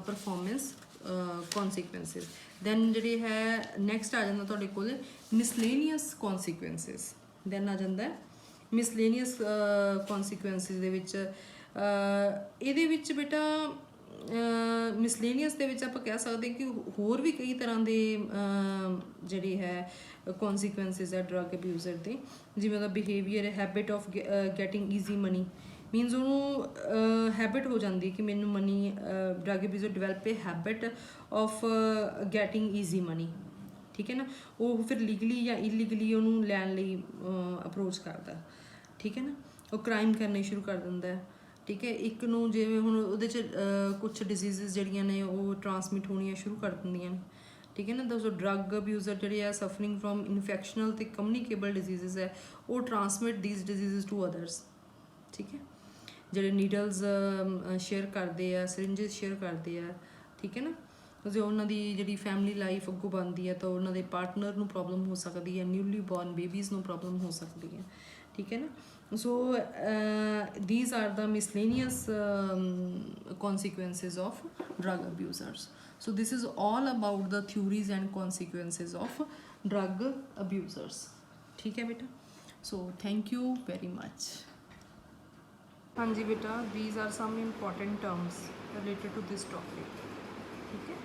performance consequences। Then ਜਿਹੜੇ ਹੈ ਨੈਕਸਟ ਆ ਜਾਂਦਾ ਤੁਹਾਡੇ ਕੋਲ ਮਿਸਲੇਨੀਅਸ ਕੌਨਸੀਕੁਐਂਸਿਸ। ਦੈਨ ਆ ਜਾਂਦਾ ਮਿਸਲੇਨੀਅਸ ਕੌਨਸੀਕੁਐਂਸਿਸ ਦੇ ਵਿੱਚ, ਇਹਦੇ ਵਿੱਚ ਬੇਟਾ ਮਿਸਲੇਨੀਅਸ ਦੇ ਵਿੱਚ ਆਪਾਂ ਕਹਿ ਸਕਦੇ ਕਿ ਹੋਰ ਵੀ ਕਈ ਤਰ੍ਹਾਂ ਦੇ ਜਿਹੜੀ ਹੈ ਕੌਨਸੀਕੁਐਂਸਿਸ ਹੈ ਡਰੱਗ ਅਬਿਊਜ਼ਰ ਦੇ, ਜਿਵੇਂ ਉਹਦਾ behaviour, habit of getting easy money, means ਉਹਨੂੰ ਹੈਬਿਟ ਹੋ ਜਾਂਦੀ ਕਿ ਮੈਨੂੰ money, drug abuser develop a habit of getting easy money, ਠੀਕ ਹੈ ਨਾ। ਉਹ ਫਿਰ ਲੀਗਲੀ ਜਾਂ ਇਲੀਗਲੀ ਉਹਨੂੰ ਲੈਣ ਲਈ ਅਪਰੋਚ ਕਰਦਾ, ਠੀਕ ਹੈ ਨਾ। ਉਹ ਕ੍ਰਾਈਮ ਕਰਨੇ ਸ਼ੁਰੂ ਕਰ ਦਿੰਦਾ ਹੈ, ਠੀਕ ਹੈ। ਇੱਕ ਨੂੰ ਜਿਵੇਂ ਹੁਣ ਉਹਦੇ 'ਚ ਕੁਛ ਡਿਜ਼ੀਜ਼ਸ ਜਿਹੜੀਆਂ ਨੇ ਉਹ ਟਰਾਂਸਮਿਟ ਹੋਣੀਆਂ ਸ਼ੁਰੂ ਕਰ ਦਿੰਦੀਆਂ ਨੇ, ਠੀਕ ਹੈ ਨਾ। ਤਾਂ ਡਰੱਗ ਅਬਿਊਜ਼ਰ ਜਿਹੜੇ ਆ ਸਫਰਿੰਗ ਫਰੋਮ ਇਨਫੈਕਸ਼ਨਲ ਅਤੇ ਕਮਿਊਨੀਕੇਬਲ ਡਿਜ਼ੀਜ਼ਸ ਹੈ, ਉਹ transmit these diseases to others, ਠੀਕ ਹੈ। ਜਿਹੜੇ ਨੀਡਲਸ ਸ਼ੇਅਰ ਕਰਦੇ ਆ, ਸਰਿੰਜਸ ਸ਼ੇਅਰ ਕਰਦੇ ਆ, ਠੀਕ ਹੈ ਨਾ। ਜੇ ਉਹਨਾਂ ਦੀ ਜਿਹੜੀ ਫੈਮਿਲੀ ਲਾਈਫ ਅੱਗੋਂ ਬਣਦੀ ਹੈ ਤਾਂ ਉਹਨਾਂ ਦੇ ਪਾਰਟਨਰ ਨੂੰ ਪ੍ਰੋਬਲਮ ਹੋ ਸਕਦੀ ਹੈ, ਨਿਊਲੀ ਬੋਰਨ ਬੇਬੀਜ਼ ਨੂੰ ਪ੍ਰੋਬਲਮ ਹੋ ਸਕਦੀ ਹੈ, ਠੀਕ ਹੈ ਨਾ। ਸੋ these are the miscellaneous consequences of drug abusers. So this is all about the theories and consequences of drug abusers, ठीक है बेटा। So thank you very much। हाँ जी बेटा, these are some important terms related to this topic, ठीक है।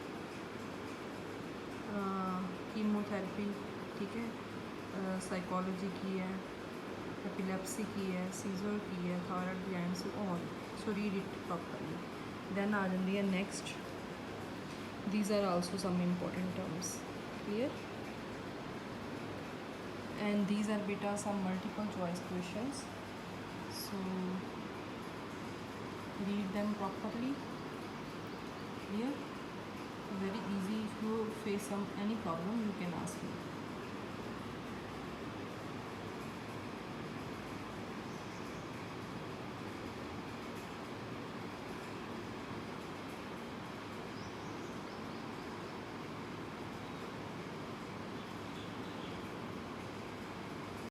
Chemotherapy, ठीक है, psychology की है, एपिलेप्सी की है, सीजर की है, thyroid glands, all. So read it properly. Then आ जाती है next, these are also some important terms, clear. And these are बेटा some multiple choice questions, so read them properly, clear, very easy। If you face any problem you can ask me।